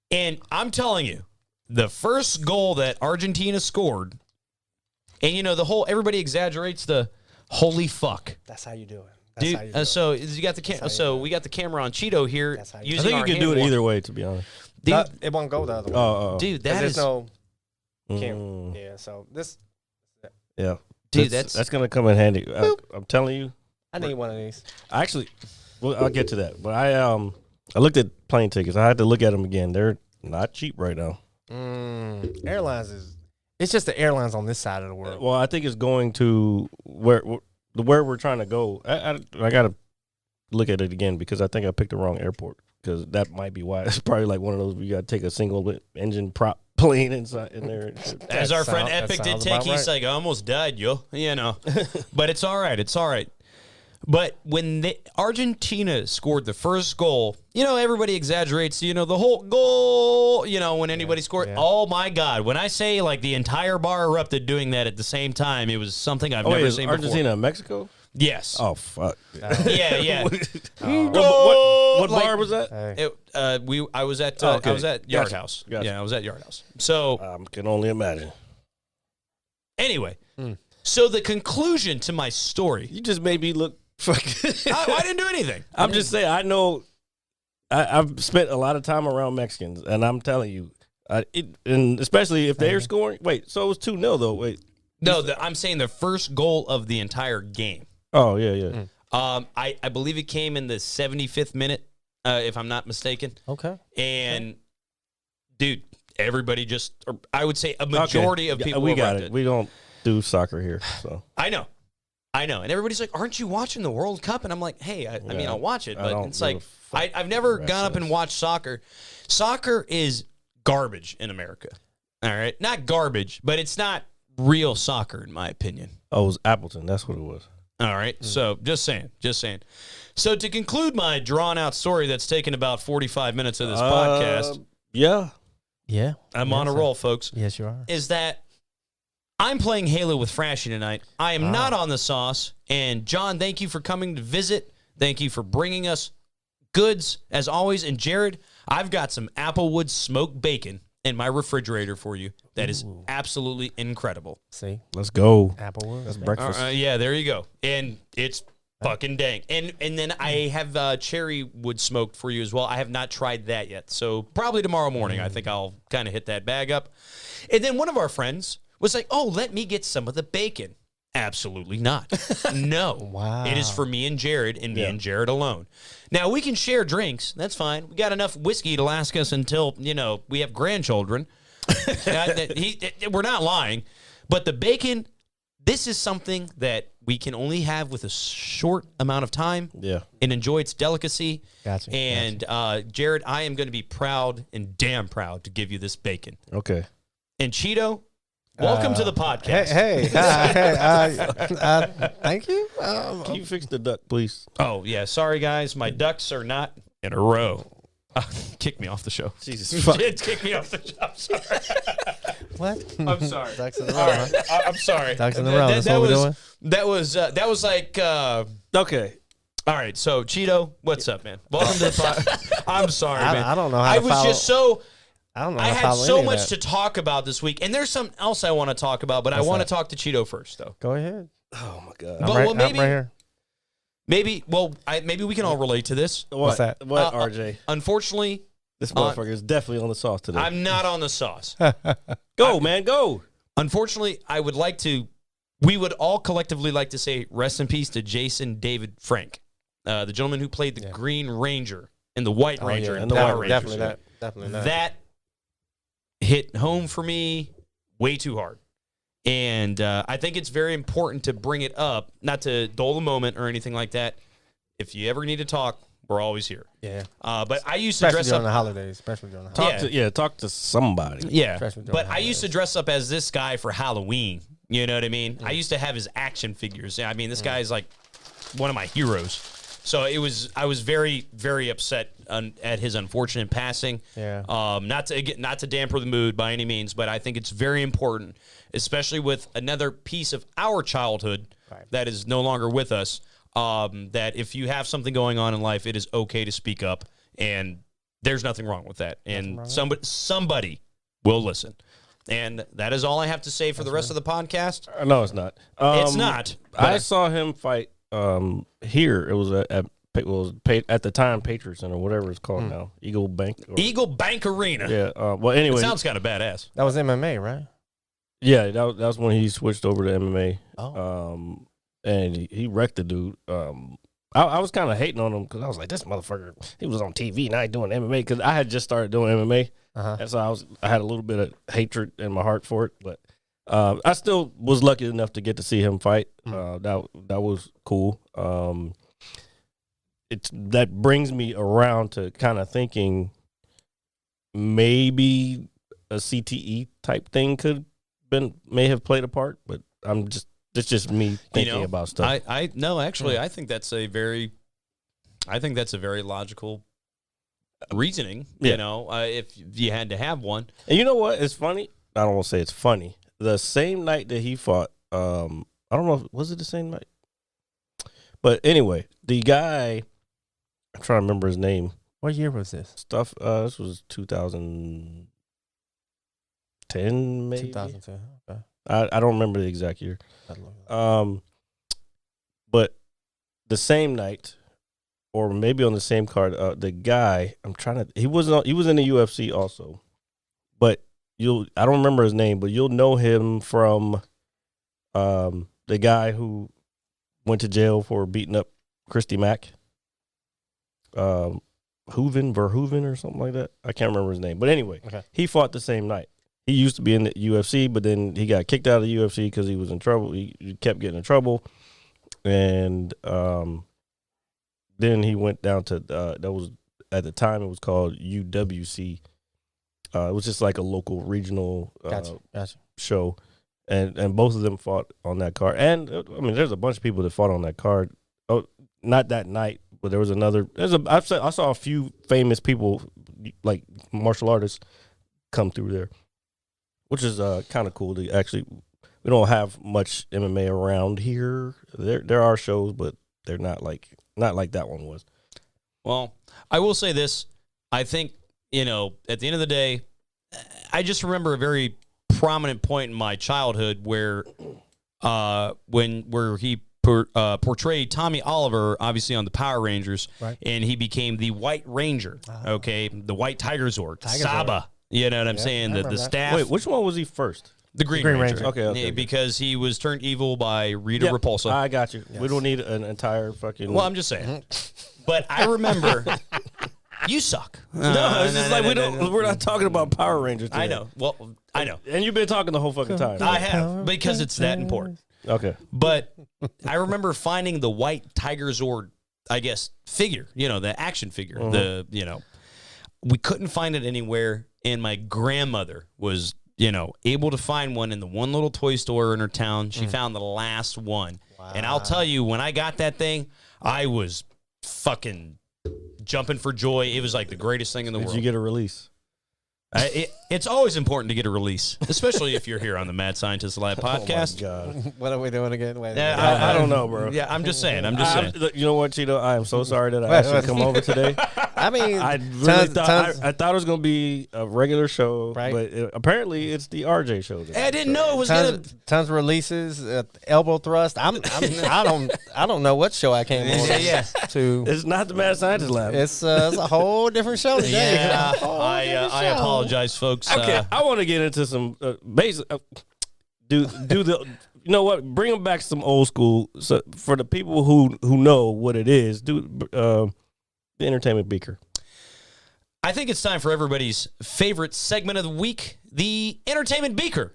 And I'm telling you, the first goal that Argentina scored, and you know everybody exaggerates the holy fuck, That's how you do it. dude. So you got the we got the camera on Chito here. That's how you do it. I Using think you our can do hand it warmer. either way, to be honest. dude. It won't go the other way. Oh, Dude, 'Cause that there's is no Mm. camera. Yeah, so this. Yeah. Dude, that's going to come in handy. I'm telling you. I need one of these. Actually, well, I'll get to that. But I looked at plane tickets. I had to look at them again. They're not cheap right now. Airlines it's just the airlines on this side of the world. Well, I think it's going to where we're trying to go. I got to look at it again because I think I picked the wrong airport. Because that might be why. It's probably like one of those where you got to take a single engine prop plane inside in there. As our friend that Epic did sounds take, about he's right. like, I almost died, yo. You know. But it's all right. It's all right. But when Argentina scored the first goal, everybody exaggerates, the whole goal, when anybody scored. Yeah. Oh, my God. When I say, like, the entire bar erupted doing that at the same time, it was something I've never seen Argentina and Mexico? Yes. Oh, fuck. Yeah. What bar was that? I was at Yard House. Gotcha. Yeah, I was at Yard House. So I can only imagine. Anyway, so the conclusion to my story. You just made me look fucking. I didn't do anything. I'm just saying, I know I've spent a lot of time around Mexicans, and I'm telling you, and especially if they're scoring. Wait, so it was 2-0 though. Wait. No, I'm saying the first goal of the entire game. Oh, yeah. I believe it came in the 75th minute, if I'm not mistaken. Okay. And, dude, everybody I would say a majority of people we got it. We don't do soccer here, so. I know. And everybody's like, aren't you watching the World Cup? And I'm like, hey, I mean, I'll watch it. But it's like, I've never gone up and watched soccer. Soccer is garbage in America. All right? Not garbage, but it's not real soccer, in my opinion. Oh, it was Appleton. That's what it was. All right. So just saying. So to conclude my drawn out story that's taken about 45 minutes of this podcast. Yeah. I'm on a roll, folks. Yes, you are. Is that I'm playing Halo with Frashy tonight. I am not on the sauce. And John, thank you for coming to visit. Thank you for bringing us goods as always. And Jared, I've got some Applewood smoked bacon in my refrigerator for you. That is absolutely incredible. See, let's go. Applewood. That's breakfast. Yeah, there you go. And it's fucking dang. And then I have cherry wood smoked for you as well. I have not tried that yet. So probably tomorrow morning, I think I'll kind of hit that bag up. And then one of our friends was like, oh, let me get some of the bacon. Absolutely not. No. Wow. It is for me and Jared and me and Jared alone. Now, we can share drinks. That's fine. We got enough whiskey to last us until, we have grandchildren. We're not lying. But the bacon, this is something that we can only have with a short amount of time and enjoy its delicacy. Gotcha. And, Jared, I am going to be proud and damn proud to give you this bacon. Okay. And Chito, welcome to the podcast. Thank you. Can you fix the duck, please? Oh, yeah. Sorry, guys. My ducks are not in a row. Kick me off the show. Jesus fuck. Kick me off the show. I'm sorry. What? I'm sorry. Ducks in the row. All right. I'm sorry. Ducks in the row. That's what we're doing. That was like. Okay. All right. So, Chito, what's up, man? Welcome to the podcast. I'm sorry, man. I don't know how to follow. I don't know. I had so much to talk about this week, and there's something else I want to talk about, but I want to talk to Chito first, though. Go ahead. Oh my God. I'm right here. Maybe we can all relate to this. What's that? What, RJ? Unfortunately, this motherfucker is definitely on the sauce today. I'm not on the sauce. Go, man, go. Unfortunately, we would all collectively like to say rest in peace to Jason David Frank, the gentleman who played the Green Ranger and the White Ranger and the Power Rangers. Definitely that. That hit home for me way too hard. And I think it's very important to bring it up, not to dull the moment or anything like that. If you ever need to talk, we're always here. Yeah. But I used to dress up during the holidays. Especially during the holidays. Talk to somebody. Yeah. But I used to dress up as this guy for Halloween. You know what I mean? I used to have his action figures. I mean, this guy is like one of my heroes. So I was very, very upset at his unfortunate passing. Yeah. Not to damper the mood by any means, but I think it's very important, especially with another piece of our childhood that is no longer with us. That if you have something going on in life, it is okay to speak up, and there's nothing wrong with that. And somebody will listen. And that is all I have to say for the rest of the podcast. No, it's not. It's not. I saw him fight here. It was at the time Patriots Center, whatever it's called now, Eagle Bank Arena. Yeah. Well, anyway, it sounds kind of badass. That was MMA, right? Yeah, that was when he switched over to MMA. Oh. And he wrecked the dude. I was kind of hating on him because I was like, this motherfucker, he was on TV, now he's doing MMA, because I had just started doing MMA. And so I had a little bit of hatred in my heart for it, but I still was lucky enough to get to see him fight. That was cool. That brings me around to kind of thinking maybe a CTE type thing may have played a part, but I'm just It's just me thinking about stuff. I think that's a very logical reasoning. Yeah. If you had to have one. And you know what? It's funny. I don't want to say it's funny. The same night that he fought, I don't know, was it the same night? But anyway, the guy, I'm trying to remember his name. What year was this? This was 2010, maybe. 2010. Okay. I don't remember the exact year. But the same night, or maybe on the same card, the guy, he was in the UFC also, but I don't remember his name, but you'll know him from the guy who went to jail for beating up Christy Mack. Verhoeven or something like that. I can't remember his name. But anyway, He fought the same night. He used to be in the UFC, but then he got kicked out of the UFC because he was in trouble. He kept getting in trouble. And then he went down to, that was, at the time, it was called UWC. It was just like a local regional Gotcha. show. And both of them fought on that card. And, I mean, there's a bunch of people that fought on that card. Oh, not that night. But there was another. I saw a few famous people, like martial artists, come through there, which is kind of cool. To actually, we don't have much MMA around here. There are shows, but they're not like that one was. Well, I will say this. I think at the end of the day, I just remember a very prominent point in my childhood where he portrayed Tommy Oliver, obviously on the Power Rangers, right. And he became the White Ranger, the White Tiger Zord, Saba. You know what I'm saying? The staff. Wait, which one was he first? The Green Ranger. Okay. Because he was turned evil by Rita Repulsa. I got you. Yes. We don't need an entire fucking. Well, I'm just saying. But I remember. You suck. No, it's just like we're not talking about Power Rangers today. I know. Well, I know. And you've been talking the whole fucking time. I have, because it's that important. Okay. But I remember finding the White Tiger Zord, I guess, figure, the action figure. We couldn't find it anywhere, and my grandmother was, able to find one in the one little toy store in her town. She found the last one. Wow. And I'll tell you, when I got that thing, I was fucking jumping for joy. It was like the greatest thing in the world. Did you get a release? It's always important to get a release, especially if you're here on the Mad Scientist Live podcast. Oh my God. What are we doing again? I don't know, bro. Yeah, I'm just saying. You know what, Chito? I am so sorry that I asked you to come over today. I mean, I really thought I thought it was going to be a regular show, right? But apparently it's the RJ show. I didn't know it was going to. Tons of releases, elbow thrust. I don't know what show I came on to. It's not the Mad Scientist Lab. It's a whole different show today. Yeah, I apologize, folks. Okay, I want to get into some basic. Do the. You know what? Bring them back some old school. So for the people who know what it is, do the entertainment beaker. I think it's time for everybody's favorite segment of the week, the entertainment beaker,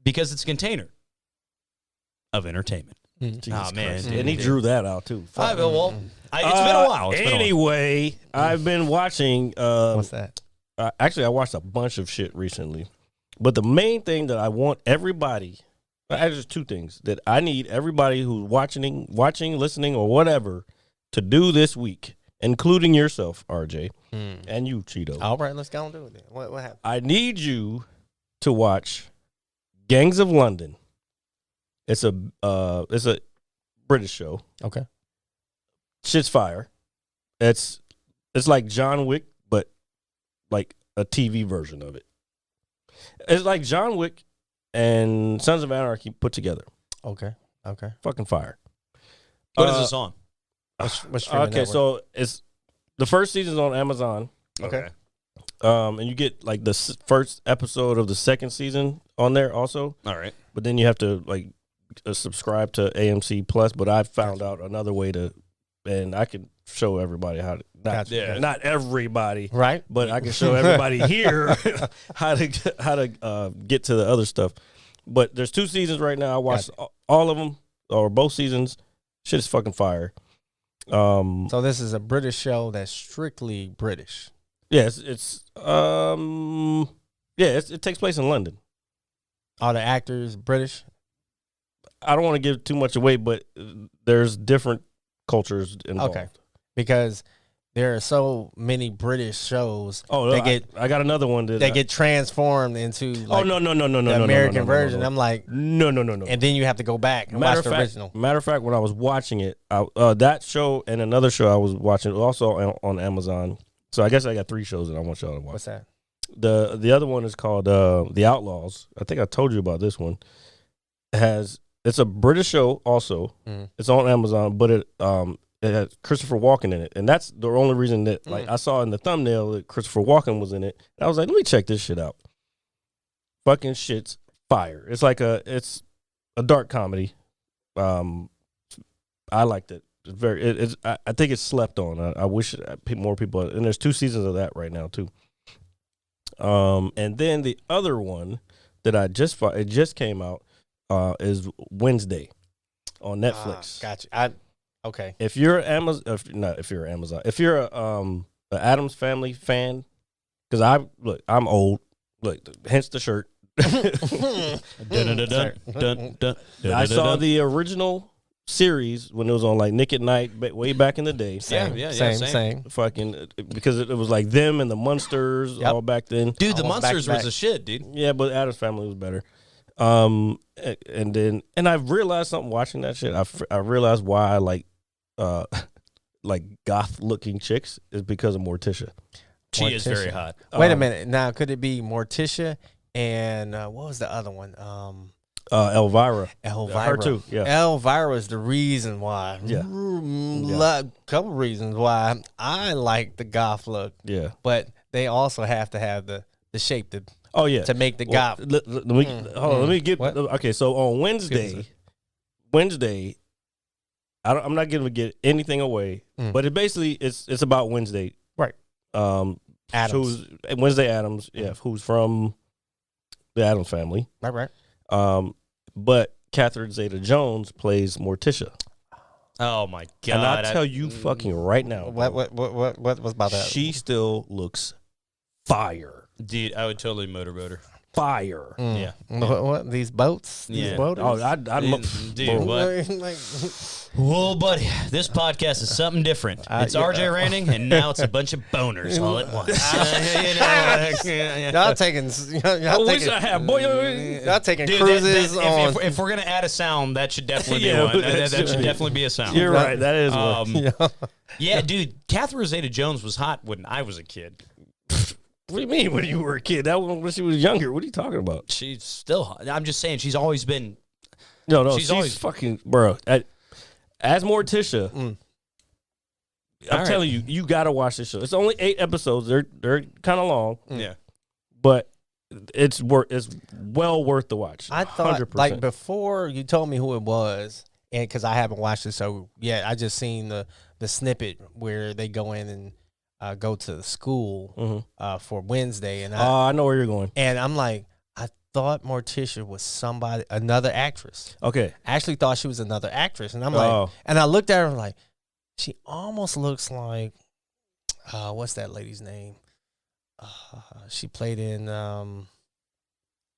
because it's a container of entertainment. Jesus man, and he drew that out too. It's been a while. Anyway, I've been watching. What's that? Actually, I watched a bunch of shit recently. But the main thing that I want everybody, there's two things that I need everybody who's watching, listening, or whatever to do this week, including yourself, RJ, and you, Chito. All right, let's go and do it then. What happened? I need you to watch Gangs of London. It's a British show. Okay. Shit's fire. It's like John Wick, but like a TV version of it. It's like John Wick and Sons of Anarchy put together. Okay. Fucking fire. What is this on? Okay, so it's the first season's on Amazon. Okay. And you get like the first episode of the second season on there also. All right. But then you have to like subscribe to AMC Plus. But I found out another way to, and I can show everybody how to. Not everybody, right? But I can show everybody here how to get to the other stuff. But there's 2 seasons right now. I watched all of them or both seasons. Shit is fucking fire. So this is a British show that's strictly British. Yes, it takes place in London. All the actors British. I don't want to give too much away, but there's different cultures involved. Okay, because there are so many British shows. Oh, no, I got another one that get transformed into. Like, no, the American version. No. I'm like, no. and then you have to go back and watch the original. Matter of fact, when I was watching it, that show and another show I was watching also on Amazon. So I guess I got 3 shows that I want y'all to watch. What's that? The other one is called The Outlaws. I think I told you about this one. It's a British show also. Mm-hmm. It's on Amazon, but it has Christopher Walken in it, and that's the only reason that I saw in the thumbnail that Christopher Walken was in it. And I was like, let me check this shit out. Fucking shit's fire. It's it's a dark comedy. I liked it. It's I think it's slept on. I wish more people. And there's 2 seasons of that right now too. And then the other one that it just came out is Wednesday on Netflix. Gotcha. Okay. If you're Amazon, if you're a Addams Family fan, because I'm old. Look, hence the shirt. I saw the original series when it was on like Nick at Night way back in the day. Same. Fucking because it was like them and the Munsters all back then. Dude, the Munsters was the shit, dude. Yeah, but Addams Family was better. And I realized something watching that shit. I realized why I like goth looking chicks is because of Morticia. She is very hot. Wait a minute. Now, could it be Morticia and what was the other one? Elvira. Her too. Yeah. Elvira is the reason why. Yeah. Couple reasons why I like the goth look. Yeah. But they also have to have the shape to. Oh yeah. To make the goth. Let me get. What? Okay, so on Wednesday, I'm not going to get anything away, but it's about Wednesday, right? Addams. Wednesday Addams, who's from the Addams family, right. But Catherine Zeta-Jones plays Morticia. Oh my god! And I tell you, fucking right now, what was about that? She still looks fire, dude. I would totally motorboat her. Fire. Yeah. What these boats? Yeah. These boaters? Oh, I'd look. Dude, what? Well, buddy, this podcast is something different. It's RJ ranting, and now it's a bunch of boners all at once. Y'all taking. Y'all taking dude, cruises on. If we're gonna add a sound, that should definitely be one. That should definitely be a sound. You're right. That is one. Yeah, dude. Catherine Zeta-Jones was hot when I was a kid. What do you mean when you were a kid? That was when she was younger. What are you talking about? She's still hot. I'm just saying she's always been. No, she's always fucking bro. As Morticia, I'm telling you, you gotta watch this show. It's only 8 episodes. They're kind of long. Yeah, but it's well worth the watch. I thought 100%. like before you told me who it was, and because I haven't watched it, so yeah, I just seen the snippet where they go in and go to the school for Wednesday, and I know where you're going. And I'm like, I thought Morticia was another actress. Okay, I actually thought she was another actress, and I'm like, and I looked at her like, she almost looks like, what's that lady's name? She played in.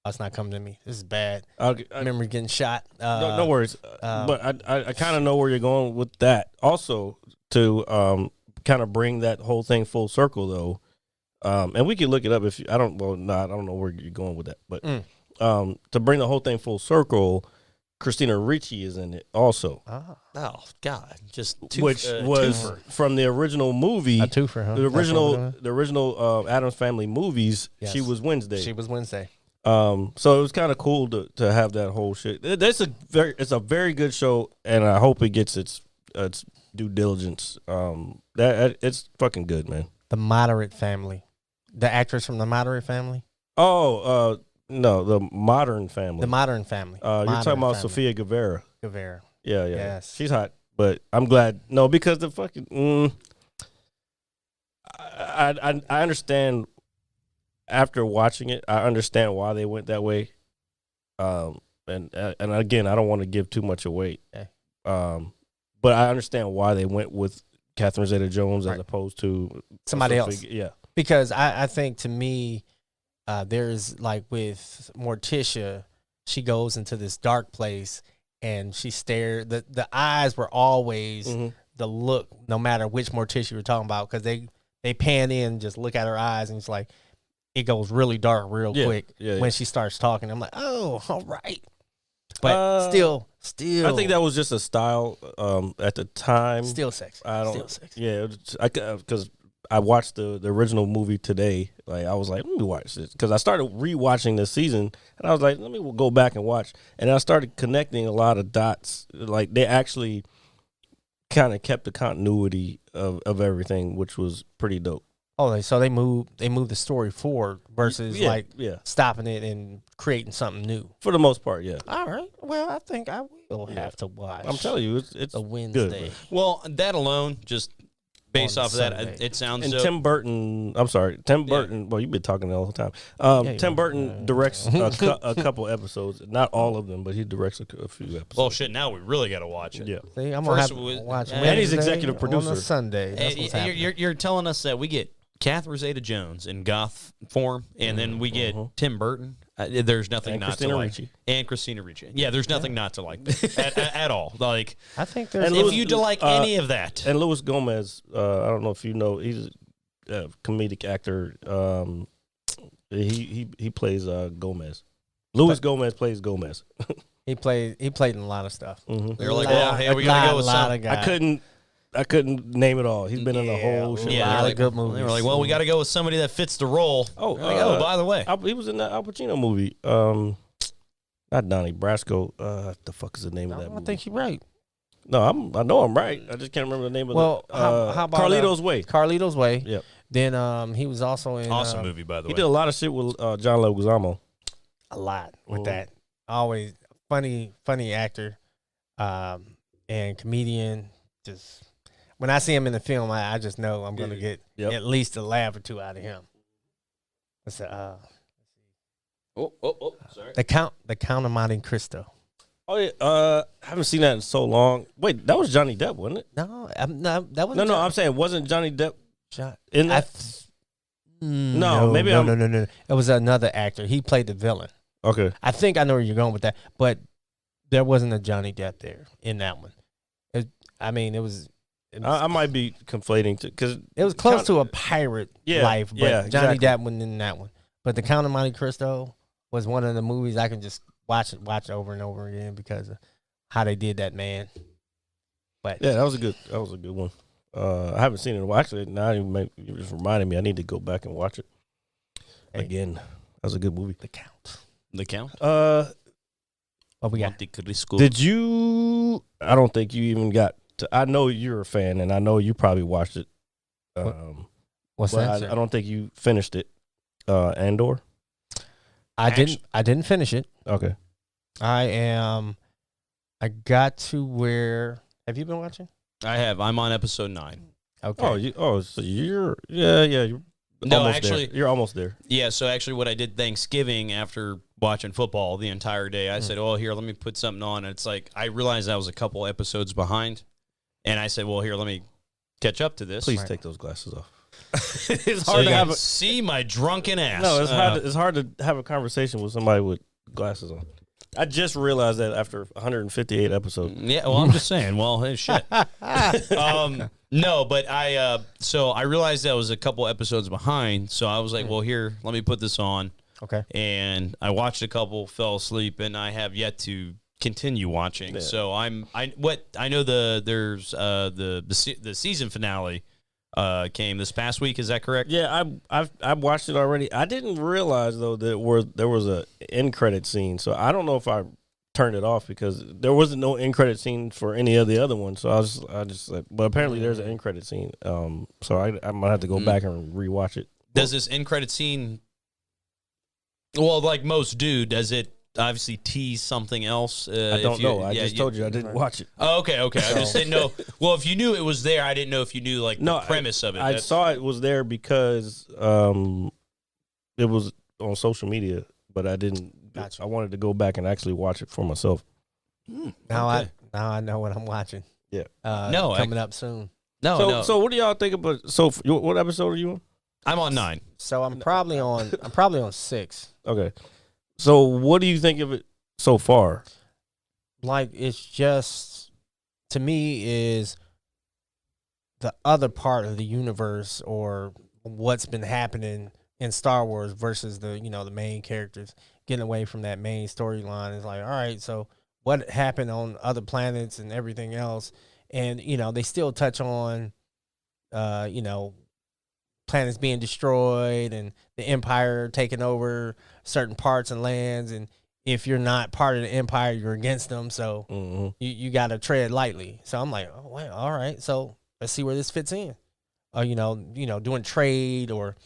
It's not coming to me. This is bad. I remember getting shot. No worries. But I kind of know where you're going with that. Also, to kind of bring that whole thing full circle, though, and we can look it up if I don't know where you're going with that, but to bring the whole thing full circle, Christina Ricci is in it also. Oh God, just which was twofer. From the original movie, a twofer, huh? The original Addams Family movies. Yes. She was Wednesday. So it was kind of cool to have that whole shit. It's a very good show, and I hope it gets its due diligence. It's fucking good, man. The Moderate Family, the actress from the Moderate Family. Oh, no, the Modern Family. The Modern Family. You're talking about Sofia Guevara. Yeah. Yes. She's hot, but I'm glad. No, because the fucking. I understand. After watching it, I understand why they went that way. And again, I don't want to give too much away. Okay. But I understand why they went with Catherine Zeta-Jones as opposed to somebody else. Yeah. Because I think to me, there's like with Morticia, she goes into this dark place and she stared. The eyes were always the look, no matter which Morticia you're talking about, because they pan in and just look at her eyes, and it's like it goes really dark real quick when she starts talking. I'm like, oh, all right. But still, I think that was just a style at the time. Still sexy. Still sexy. Yeah, because I watched the original movie today. Like, I was like, let me watch this, because I started rewatching this season, and I was like, let me go back and watch. And I started connecting a lot of dots. Like, they actually kind of kept the continuity of everything, which was pretty dope. Oh, so they moved the story forward versus stopping it and creating something new. For the most part, yeah. All right. Well, I think I will have to watch. I'm telling you, it's a Wednesday. Good, well, that alone, just based off of that, it sounds. And Tim Burton, I'm sorry, Tim Burton. Well, you've been talking the whole time. Tim Burton directs a couple episodes, not all of them, but he directs a few episodes. Well, shit, now we really got to watch it. Yeah. See, I'm gonna have to watch. And he's executive producer on a Sunday. That's what's happening. You're telling us that we get Catherine Zeta-Jones in goth form, and then we get Tim Burton. There's nothing not to like. And Christina Ricci. Yeah, there's nothing not to like at all. Like, I think there's. If you like any of that, and Luis Gomez, I don't know if you know, he's a comedic actor. He plays Gomez. Luis Gomez plays Gomez. He played in a lot of stuff. They're like, well, hey, we gotta go with some. I couldn't name it all. He's been in a whole shit. Yeah, like, good movies. They were like, well, we got to go with somebody that fits the role. Oh, by the way, he was in that Al Pacino movie. Not Donnie Brasco. The fuck is the name of that movie? I think you're right. No, I know I'm right. I just can't remember the name of how about Carlito's Way. Carlito's Way. Yep. Then he was also in awesome movie, by the way. He did a lot of shit with John Leguizamo. A lot with that. Always funny actor, and comedian. Just when I see him in the film, I just know I'm gonna get at least a laugh or two out of him. What's the sorry. The Count of Monte Cristo. Oh yeah, I haven't seen that in so long. Wait, that was Johnny Depp, wasn't it? No, that wasn't. No, I'm saying, wasn't Johnny Depp in that? No. It was another actor. He played the villain. Okay, I think I know where you're going with that, but there wasn't a Johnny Depp there in that one. It was. I might be conflating because it was close to a pirate life, but Johnny Depp wasn't in that one. But The Count of Monte Cristo was one of the movies I can just watch over and over again because of how they did that man. But yeah, that was a good one. I haven't seen it in a while. Actually, now you just reminded me. I need to go back and watch it again. That was a good movie. The Count. What we got? Did you? I don't think you even got. I know you're a fan, and I know you probably watched it. What's that? I don't think you finished it. Andor. I didn't finish it. Okay. I got to where. Have you been watching? I have. I'm on episode 9. Okay. So you're You're you're almost there. Yeah. So actually, what I did Thanksgiving after watching football the entire day, I said, "Oh, here, let me put something on." And it's like I realized I was a couple episodes behind. And I said, well, here, let me catch up to this. Please take those glasses off. It's hard to see my drunken ass. No, it's hard to have a conversation with somebody with glasses on. I just realized that after 158 episodes. Yeah, well, I'm just saying. Well, hey, shit. No, but I realized I was a couple episodes behind. So I was like, well, here, let me put this on. Okay. And I watched a couple, fell asleep, and I have yet to continue watching. Yeah. So I know there's the season finale came this past week. Is that correct? Yeah, I've watched it already. I didn't realize though that there was a end credit scene. So I don't know if I turned it off because there wasn't no end credit scene for any of the other ones. So I just like, but apparently there's an end credit scene. So I might have to go back and rewatch it. Does this end credit scene? Well, like most do, does it obviously tease something else? I don't know. I just told you I didn't watch it. Oh, okay. I just didn't know. Well, if you knew it was there, I didn't know if you knew the premise of it. I saw it was there because it was on social media, but I didn't. Gotcha. I wanted to go back and actually watch it for myself. Now I know what I'm watching. Yeah. Coming up soon. No. So what do y'all think about? So what episode are you on? I'm on 9. So I'm probably on 6. Okay. So what do you think of it so far. Like, it's just, to me, is the other part of the universe or what's been happening in Star Wars versus the main characters. Getting away from that main storyline is like, all right, so what happened on other planets and everything else? And, they still touch on, planets being destroyed and the Empire taking over certain parts and lands. And if you're not part of the Empire, you're against them. So you got to tread lightly. So I'm like, oh, well, all right. So let's see where this fits in. Doing trade or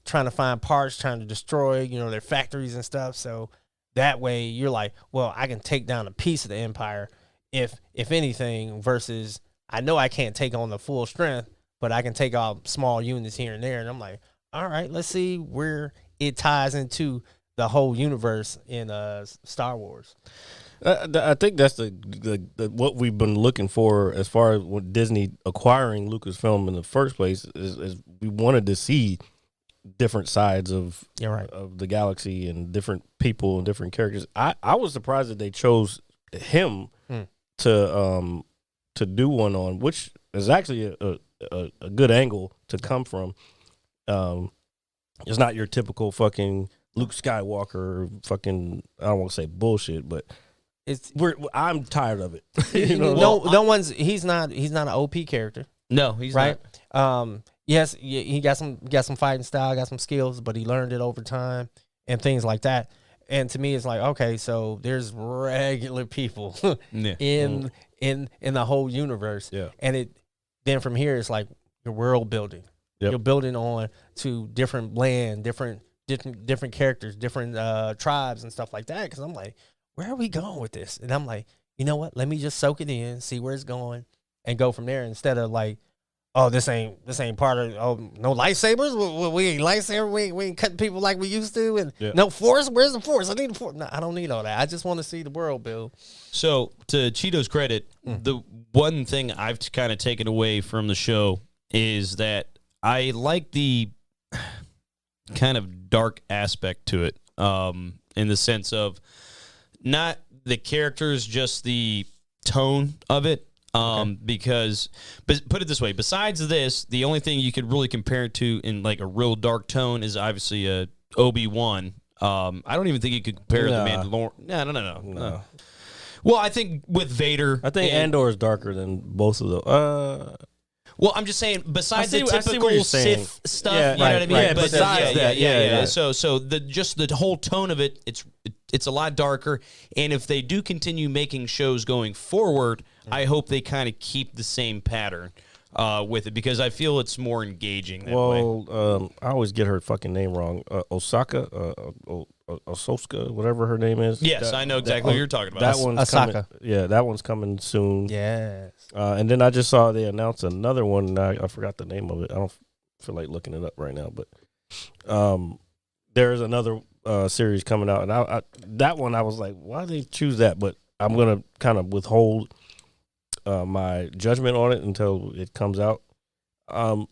trying to find parts, trying to destroy, their factories and stuff. So that way you're like, well, I can take down a piece of the Empire if anything, versus I know I can't take on the full strength, but I can take out small units here and there. And I'm like, all right, let's see where it ties into the whole universe in Star Wars. I think that's the what we've been looking for as far as when Disney acquiring Lucasfilm in the first place is we wanted to see different sides of the galaxy and different people and different characters. I was surprised that they chose him to do one on, which is actually a good angle to come from. It's not your typical fucking Luke Skywalker fucking, I don't want to say bullshit, but I'm tired of it. He's not an OP character. No, he's right. Yes, he got some fighting style, got some skills, but he learned it over time and things like that. And to me, it's like, okay, so there's regular people in the whole universe. Yeah. And then from here, it's like your world building. Yep. You're building on to different land, different characters, different tribes and stuff like that. Because I'm like, where are we going with this? And I'm like, you know what? Let me just soak it in, see where it's going, and go from there. Instead of like, oh, this ain't part of, no lightsabers. We ain't lightsaber. We ain't cutting people like we used to. And no force. Where's the force? I need the force. No, I don't need all that. I just want to see the world build. So to Chito's credit, the one thing I've kind of taken away from the show is that I like the kind of dark aspect to it, in the sense of not the characters, just the tone of it. Because, but put it this way, besides this, the only thing you could really compare it to in like a real dark tone is obviously Obi-Wan. I don't even think you could compare the Mandalorian. No. Well, I think with Vader, I think Andor is darker than both of those. Well, I'm just saying, besides the typical Sith stuff, you know what I mean? Right. But besides that. So the whole tone of it, it's a lot darker. And if they do continue making shows going forward, I hope they kind of keep the same pattern with it, because I feel it's more engaging that way. I always get her fucking name wrong. Ahsoka, whatever her name is. Yes, I know exactly what you're talking about. That one's coming. Yeah, that one's coming soon. Yes. And then I just saw they announced another one. I forgot the name of it. I don't feel like looking it up right now, but there's another series coming out, and I that one I was like, why did they choose that? But I'm gonna kind of withhold my judgment on it until it comes out.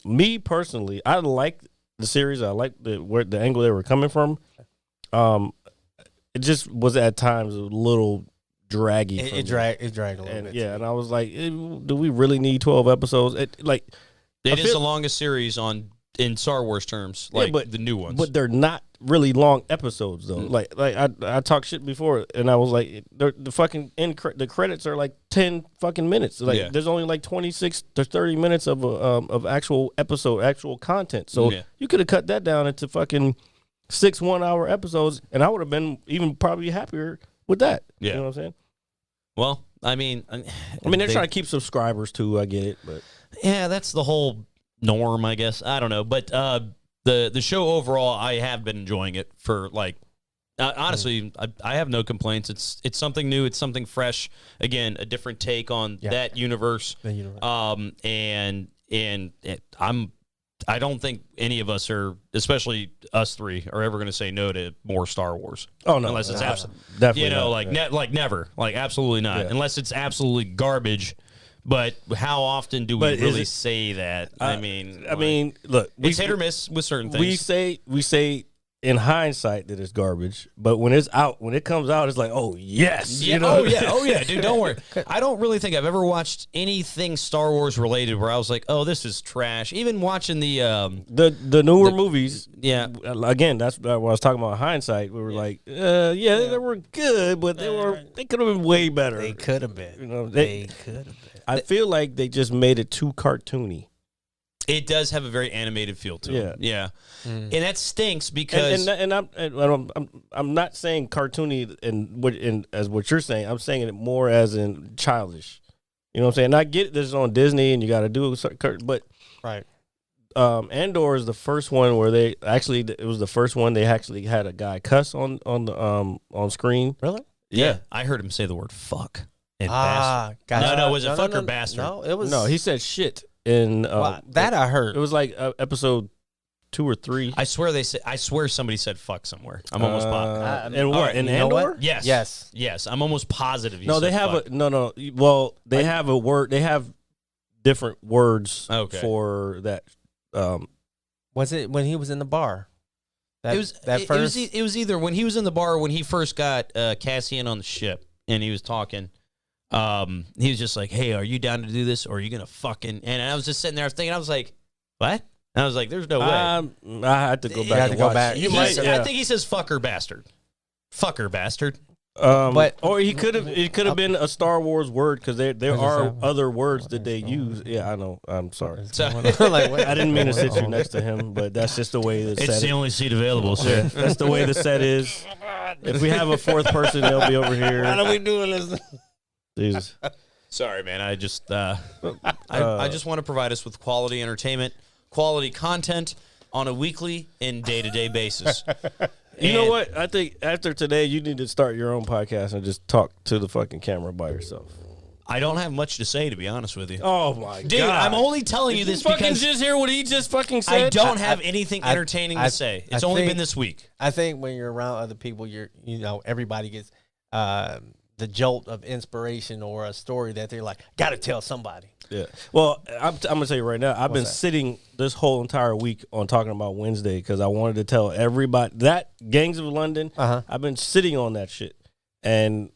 Me personally, I like the series. I like the angle they were coming from. It just was at times a little draggy. It dragged a little bit. Yeah, and I was like, do we really need 12 episodes? It is the longest series in Star Wars terms, but the new ones. But they're not really long episodes though. Like I talked shit before, and I was like, the fucking the credits are like 10 fucking minutes. Like there's only like 26 to 30 minutes of actual episode, actual content. So you could have cut that down into fucking 6 1-hour episodes, and I would have been even probably happier with that. Yeah. You know what I'm saying? Well, I mean, they're trying to keep subscribers too. I get it, but yeah, that's the whole norm, I guess. I don't know, but the show overall, I have been enjoying it for like. Honestly, I have no complaints. It's something new. It's something fresh. Again, a different take on that universe. I don't think any of us are, especially us three, are ever going to say no to more Star Wars. Oh no, unless it's absolutely, definitely never, like absolutely not, unless it's absolutely garbage. But how often do we really say that? I mean, look, it's hit or miss with certain things. We say in hindsight that it's garbage, but when it comes out, it's like, oh yes, Yeah, you know? oh yeah, dude. Don't worry. I don't really think I've ever watched anything Star Wars related where I was like, oh, this is trash. Even watching the newer movies. yeah. Again, that's what I was talking about. Hindsight, we were like, they were good, but they could have been way better. They could have been. You know, They could have been. I feel like they just made it too cartoony. It does have a very animated feel to it. Yeah. And that stinks because And I'm not saying cartoony in as what you're saying. I'm saying it more as in childish. You know what I'm saying? And I get this is on Disney and you got to do it, but Right. Andor is the first one where it was the first one they actually had a guy cuss on screen. Really? yeah, I heard him say the word fuck. And bastard. gotcha. No, was it fuck or bastard? No, it was. No, he said shit in that I heard. It was like episode 2 or 3. I swear somebody said fuck somewhere. I'm almost positive. And what? right, In you know Andor? what? Yes. Yes. I'm almost positive. No, they have fuck. no. Well, they have a word. They have different words Okay. for that. Was it when he was in the bar? That, It was that it first. was either when he was in the bar or when he first got Cassian on the ship and he was talking. He was just like, "Hey, are you down to do this, or are you gonna fucking?" And I was just sitting there thinking, I was like, "What?" And I was like, "There's no way." I had to go You back. had to and go watch. back. You He might, said- yeah. I think he says "fucker bastard." Fucker bastard. But- or he could have. It could have been a Star Wars word because there are other words that they use. Yeah, I know. I'm sorry. So, like, what? I didn't mean to sit you next to him, but that's just the way the it's set. the only seat available, Yeah, sir. that's the way the set is. If we have a fourth person, they'll be over here. How are we doing this? Jesus. Sorry, man. I just I just want to provide us with quality entertainment, quality content on a weekly and day-to-day basis. You know And- what? I think after today, you need to start your own podcast and just talk to the fucking camera by yourself. I don't have much to say, to be honest with you. Oh my Dude, god! I'm only telling you this fucking because just hear what he just fucking said. I don't have anything I- entertaining I- to say. It's I only think- been this week. I think when you're around other people, everybody gets the jolt of inspiration or a story that they're like, got to tell somebody. Yeah. Well, I'm gonna tell you right now. I've been that? sitting this whole entire week on talking about Wednesday because I wanted to tell everybody that Gangs of London. Uh-huh. I've been sitting on that shit, and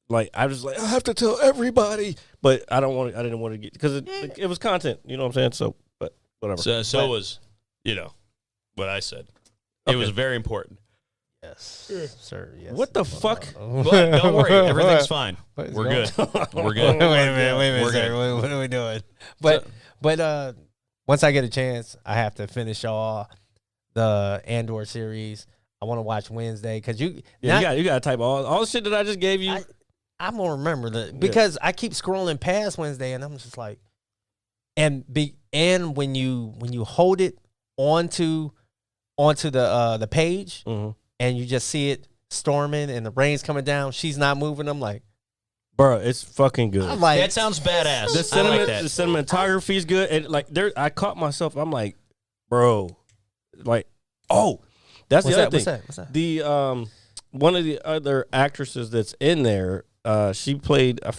like I was like, I have to tell everybody, but I don't want. I didn't want to get because it was content. You know what I'm saying? So, but whatever. So was, what I said. It was very important. Yes, sir. Yes. What the fuck? But don't worry, everything's fine. What is We're going good. We're good. Wait a minute, We're sir. good. What are we doing? But once I get a chance, I have to finish all the Andor series. I want to watch Wednesday because you You got to type all the shit that I just gave you. I'm gonna remember that because I keep scrolling past Wednesday and I'm just like, and when you hold it onto the page and you just see it storming and the rain's coming down, she's not moving. I'm like, Bro, it's fucking good. I'm like, That sounds badass. The I like that. the cinematography is good, and like I caught myself. I'm like, bro, like, oh, that's What's the other that? thing. What's that? The one of the other actresses that's in there, she played. I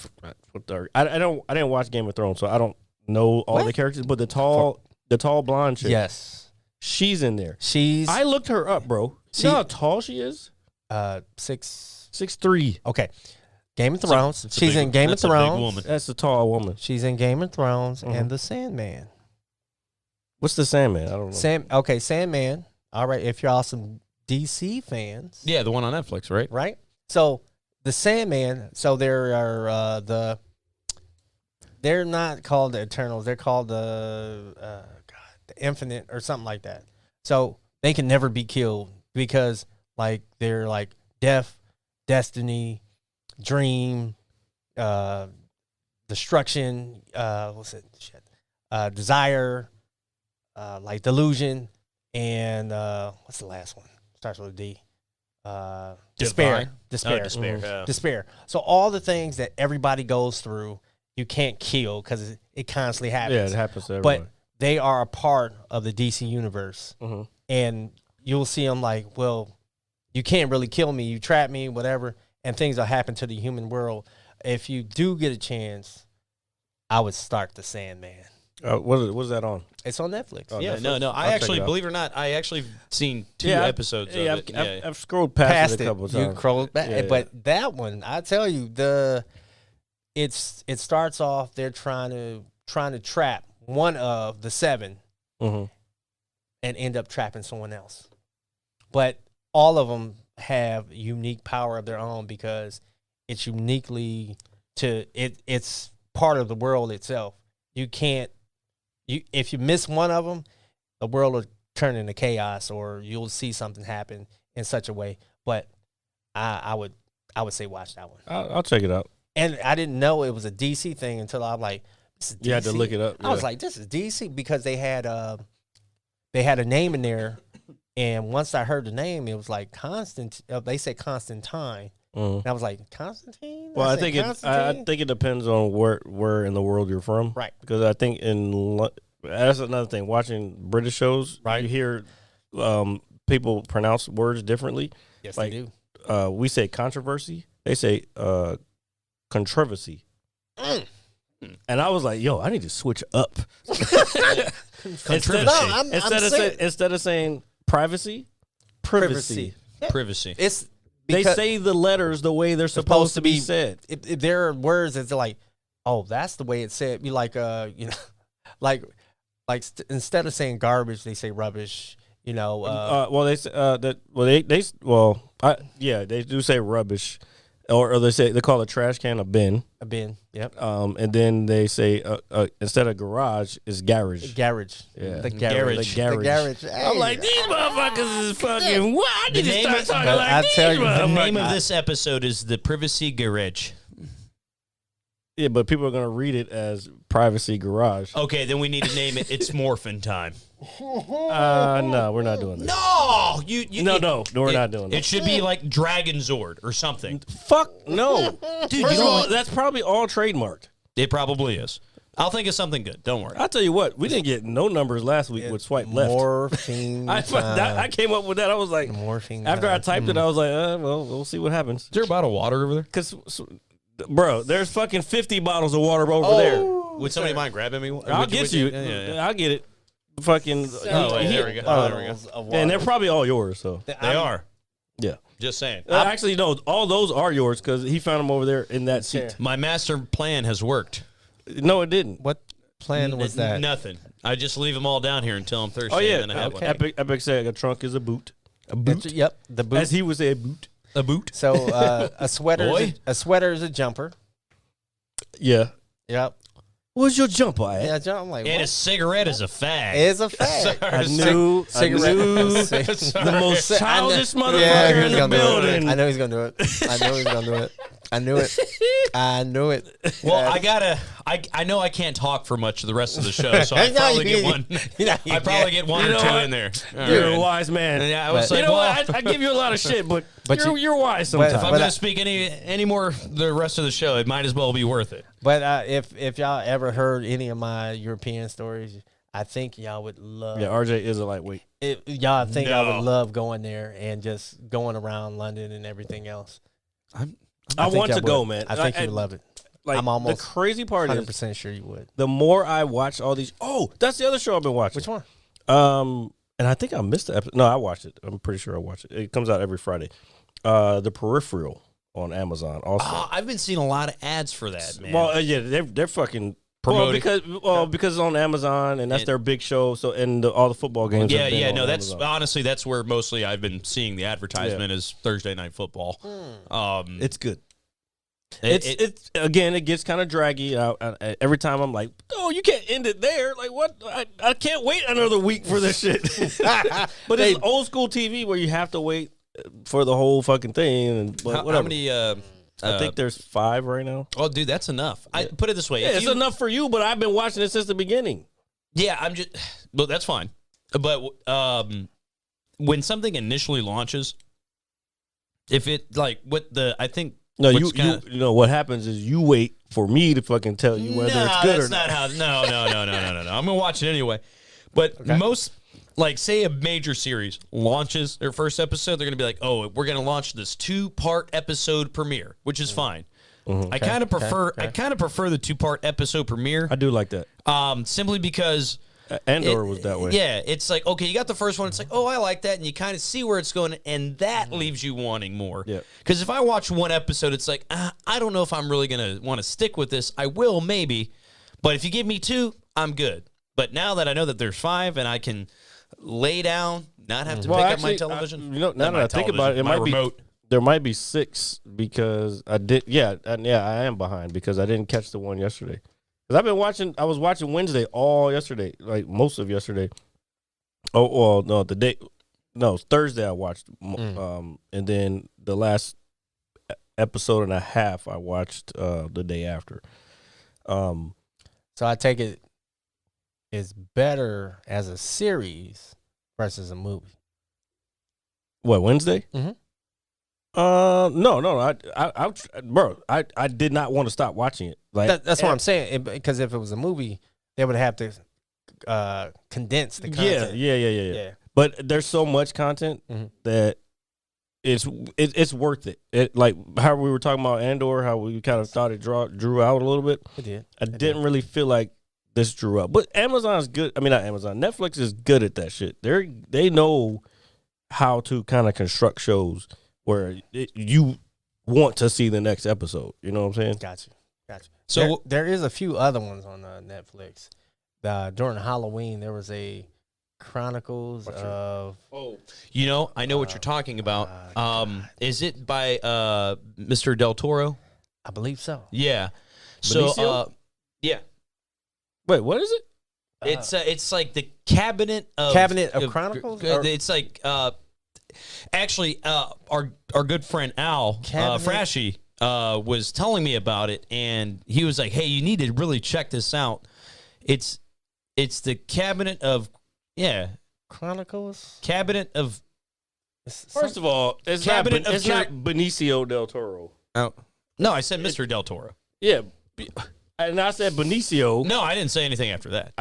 didn't watch Game of Thrones, so I don't know all the characters. But the tall blonde chick, Yes, she's in there. I looked her up, bro. You know how tall she is? 6'3". Okay, Game of Thrones. It's a She's big- in Game of that's a big Thrones. woman. That's a tall woman. She's in Game of Thrones Mhm. and The Sandman. What's the Sandman? I don't know. Sandman. All right, if you're all some DC fans, Yeah, the one on Netflix, right? right? So the Sandman. So there are they're not called the Eternals. They're called the Infinite or something like that. So they can never be killed because like they're like death, destiny, dream, destruction. What's it? Shit. Desire, like delusion, and what's the last one? Starts with a D. Despair. Divine? Despair. Oh, despair. Yeah. Despair. So all the things that everybody goes through, you can't kill because it constantly happens. Yeah, it happens to everybody. But they are a part of the DC universe, Mhm. and you'll see them like, well, you can't really kill me, you trap me, whatever, and things will happen to the human world. If you do get a chance, I would start the Sandman. What's that on? It's on Netflix. Oh, Yeah, Netflix? no. I I'll check actually, it out. believe it or not, I actually seen 2 episodes of it. I've scrolled past it a couple of You times. scroll back, Yeah, but that one, I tell you, it starts off they're trying to trap one of the 7 Mhm. and end up trapping someone else. But all of them have unique power of their own because it's uniquely it's part of the world itself. You can't if you miss one of them, the world will turn into chaos, or you'll see something happen in such a way. But I would say watch that one. I'll check it out. And I didn't know it was a DC thing until I'm like, this is DC? You had to look it up. I was yeah. like, this is DC because they had a name in there, and once I heard the name, it was like they said Constantine, Mhm. and I was like, Constantine. Well, I said, think it depends on where in the world you're from, Right. Because I think that's another thing. Watching British shows, Right. You hear people pronounce words differently. Yes, like, they do. We say controversy. They say controversy. And I was like, yo, I need to switch up. Instead of saying privacy, privacy. Privacy. It's They because say the letters the way they're supposed to be said. if there are words that's like, oh, that's the way it's said. Be like, instead of saying garbage, they say rubbish. They say that. They do say rubbish, or they call a trash can a bin. A bin. Yep. And then they say instead of garage is garage. Garage. Yeah. The garage. The garage. The garage. I'm like, these motherfuckers is fucking. What? I need to name start is- talking but like I these tell you, the The motherfuckers. name of this episode is the Privacy Garage. Yeah, but people are gonna read it as privacy garage. Okay, then we need to name it. It's Morphin Time. No, we're not doing that. No, No, we're not doing that. It should be like Dragon Zord or something. Fuck no, Dude, First you of know all, what? that's probably all trademarked. It probably is. I'll think of something good. Don't worry. I'll tell you what, we didn't get no numbers last week with swipe left. Morphine. I came up with that. I was like, Morphine. after I typed it, I was like, well, we'll see what happens. Is there a bottle of water over there? Because, bro, there's fucking 50 bottles of water over there. Would somebody mind grabbing me? I'll get you. Yeah. I'll get it. Fucking. Oh, wait, there we go. Oh, there we go. And they're probably all yours. So They are. yeah. Just saying. Actually, no, all those are yours because he found them over there in that seat. My master plan has worked. No, it didn't. What plan was that? Nothing. I just leave them all down here until I'm thirsty. Oh yeah, And then I have one. Epic said a trunk is a boot. A boot. Yep. The boot. As he would say, a boot. A boot. So a sweater. Boy. A sweater is a jumper. Yeah. Yep. Where's your jumper at? Yeah, jump. I'm like, And what? a cigarette is a fag. It's a fact. I knew the most childish motherfucker in the building. I know he's gonna do it. I know he's gonna do it. I knew it. I knew it. Well, I know I can't talk for much of the rest of the show, so I probably get one. I probably get one You or know two what? in there. All You're right. a wise man. And yeah, I was But- like, You know well, what? I give you a lot of shit, but But you're wise sometimes. if I'm But going to speak any more the rest of the show, it might as well be worth it. But if y'all ever heard any of my European stories, I think y'all would love. Yeah, RJ is a lightweight. Y'all think I No. would love going there and just going around London and everything else. I think want y'all to go, would. man. I think you would love it. Like, I'm almost the crazy part is 100% sure you would. the more I watch all these. Oh, that's the other show I've been watching. Which one? And I think I missed the episode. No, I watched it. I'm pretty sure I watched it. It comes out every Friday. The Peripheral on Amazon. Also, I've been seeing a lot of ads for that, man. well, yeah, they're fucking Promoting. because it's on Amazon and that's their big show. So and all the football games. have been on no, that's Amazon. honestly that's where mostly I've been seeing the advertisement is Thursday Night Football. It's good. It It's again, it gets kind of draggy. Every time I'm like, oh, you can't end it there. Like what? I can't wait another week for this shit. But it's old school TV where you have to wait for the whole fucking thing. And how whatever. many? I think there's 5 right now. Oh, dude, that's enough. I put it this way: Yeah, if it's enough for you, but I've been watching it since the beginning. Yeah, I'm just. Well, that's fine. But when something initially launches, if it like what the I think. No, what's you know what happens is you wait for me to fucking tell you whether it's good or not. That's not how. No. I'm gonna watch it anyway. But most, like, say a major series launches their first episode, they're gonna be like, "Oh, we're gonna launch this 2-part episode premiere," which is fine. I kind of prefer I kind of prefer the 2-part episode premiere. I do like that. Simply because Andor was that way. Yeah, it's like, okay, you got the first one. It's like, oh, I like that. And you kind of see where it's going. And that leaves you wanting more. Yeah. Because if I watch one episode, it's like, I don't know if I'm really going to want to stick with this. I will, maybe. But if you give me 2, I'm good. But now that I know that there's 5 and I can lay down, not have to pick up my television. Now that I think about it, there might be 6 because I did. Yeah, I am behind because I didn't catch the one yesterday. Because I was watching Wednesday all yesterday, like most of yesterday. Oh, well, no, Thursday I watched, and then the last episode and a half I watched the day after. So I take it it's better as a series versus a movie. What, Wednesday? Mm-hmm. No. I did not want to stop watching it. Like That's what I'm saying. Because if it was a movie, they would have to condense the content. Yeah. But there's so much content that it's worth it. It, like how we were talking about Andor, how we kind of thought it drew out a little bit. It did. I didn't really feel like this drew up. But Amazon's good. I mean, not Amazon. Netflix is good at that shit. They know how to kind of construct shows where you want to see the next episode. You know what I'm saying? Gotcha. So there is a few other ones on Netflix. During Halloween, there was a Chronicles of. Oh, I know what you're talking about. Is it by Mr. Del Toro? I believe so. Yeah. So, Benicio? yeah. Wait, what is it? It's like the Cabinet of Chronicles. It's like actually our good friend Al Frashy was telling me about it, and he was like, "Hey, you need to really check this out. It's the Cabinet of Chronicles. Cabinet of." First of all, it's not Benicio del Toro. Oh no, I said Mr. Del Toro. Yeah, and I said Benicio. No, I didn't say anything after that.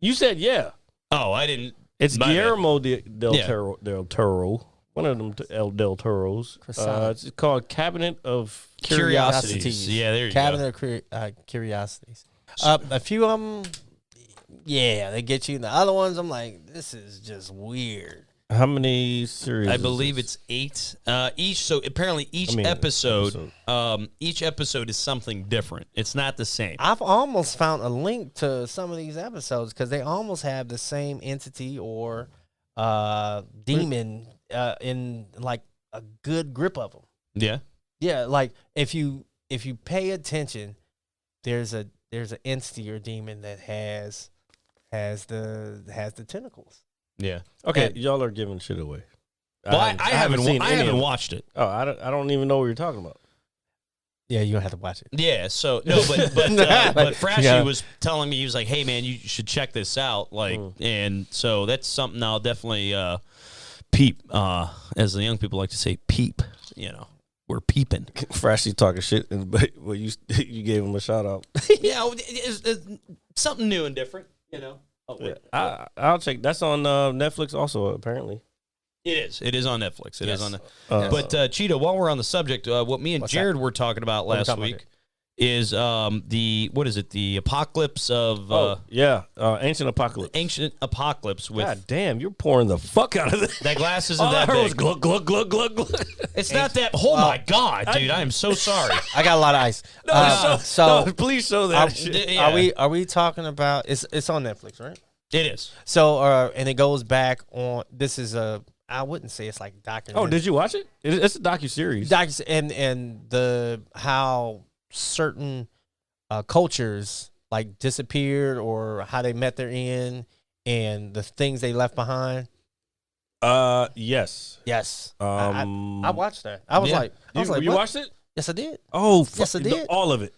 You said yeah. Oh, I didn't. It's Guillermo del Toro. One of them Del Toros. It's called Cabinet of Curiosities. Yeah, there you Cabinet go. of Curiosities. A few of them, they get you. The other ones, I'm like, this is just weird. How many series? I believe it's 8 each. So apparently each episode is something different. It's not the same. I've almost found a link to some of these episodes because they almost have the same entity or demon in like a good grip of them. Yeah. Like if you pay attention, there's an entity or demon that has the tentacles. Yeah. Okay, y'all are giving shit away. Well, I haven't watched it. Oh, I don't even know what you're talking about. Yeah, you don't have to watch it. Yeah. So no, but Frashy was telling me, he was like, "Hey, man, you should check this out." Like, and so that's something I'll definitely peep. As the young people like to say, peep. We're peeping. Frashy talking shit, but you gave him a shout out. Yeah, it's something new and different. Oh, yeah. I'll check. That's on Netflix also, apparently. It is. It is on Netflix. It is on. But Chito, while we're on the subject, what me and Jared were talking about last week is the apocalypse of Ancient Apocalypse. Ancient Apocalypse with. God damn, you're pouring the fuck out of this. That glass isn't All that I heard big. was glug glug glug glug glug. It's not that. Oh my god, dude! I am so sorry. I got a lot of ice. No, please show that shit. Are we talking about? It's on Netflix, right? It is. So and it goes back on. This is I wouldn't say it's like documentary. Oh, did you watch it? It's a docuseries. And the how certain cultures like disappeared or how they met their end and the things they left behind. Yes. I watched that. I was like, you watched it? Yes, I did. Oh, yes, I did. All of it.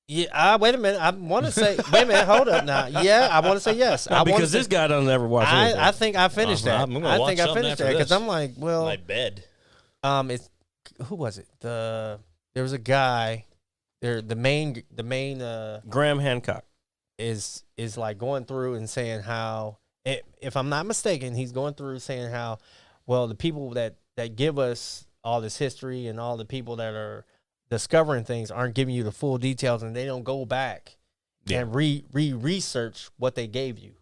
Yeah. Wait a minute. I want to say. Wait a minute. Hold up now. Yeah, I want to say yes. Because this guy doesn't ever watch anything. I think I finished that. I think I finished that because I'm like, well, my bed. It's who was it? There was a guy. The main Graham Hancock is like going through and saying how, if I'm not mistaken, he's going through saying how, well, the people that give us all this history and all the people that are discovering things aren't giving you the full details, and they don't go back and research what they gave you.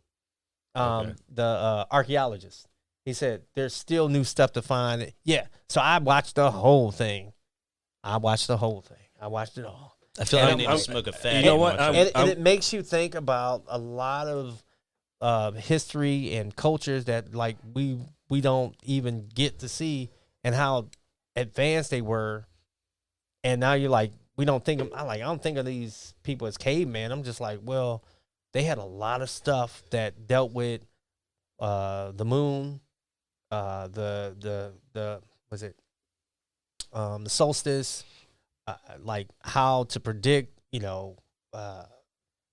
The archaeologist, he said there's still new stuff to find. Yeah, so I watched the whole thing. I watched it all. I feel like I need to smoke a fag. You know what? And it makes you think about a lot of history and cultures that like we don't even get to see, and how advanced they were. And now you're like, I don't think of these people as cavemen. I'm just like, well, they had a lot of stuff that dealt with the moon, the solstice, like how to predict,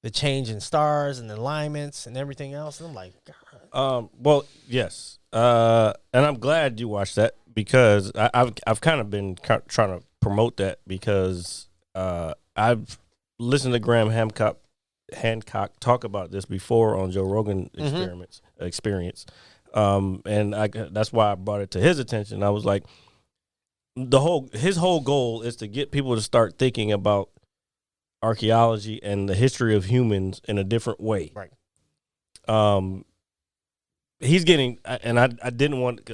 the change in stars and alignments and everything else. And I'm like, God. Well, yes, and I'm glad you watched that, because I've kind of been trying to promote that, because I've listened to Graham Hancock talk about this before on Joe Rogan experience, and that's why I brought it to his attention. I was like, his whole goal is to get people to start thinking about archaeology and the history of humans in a different way. Right. He's getting, and I didn't want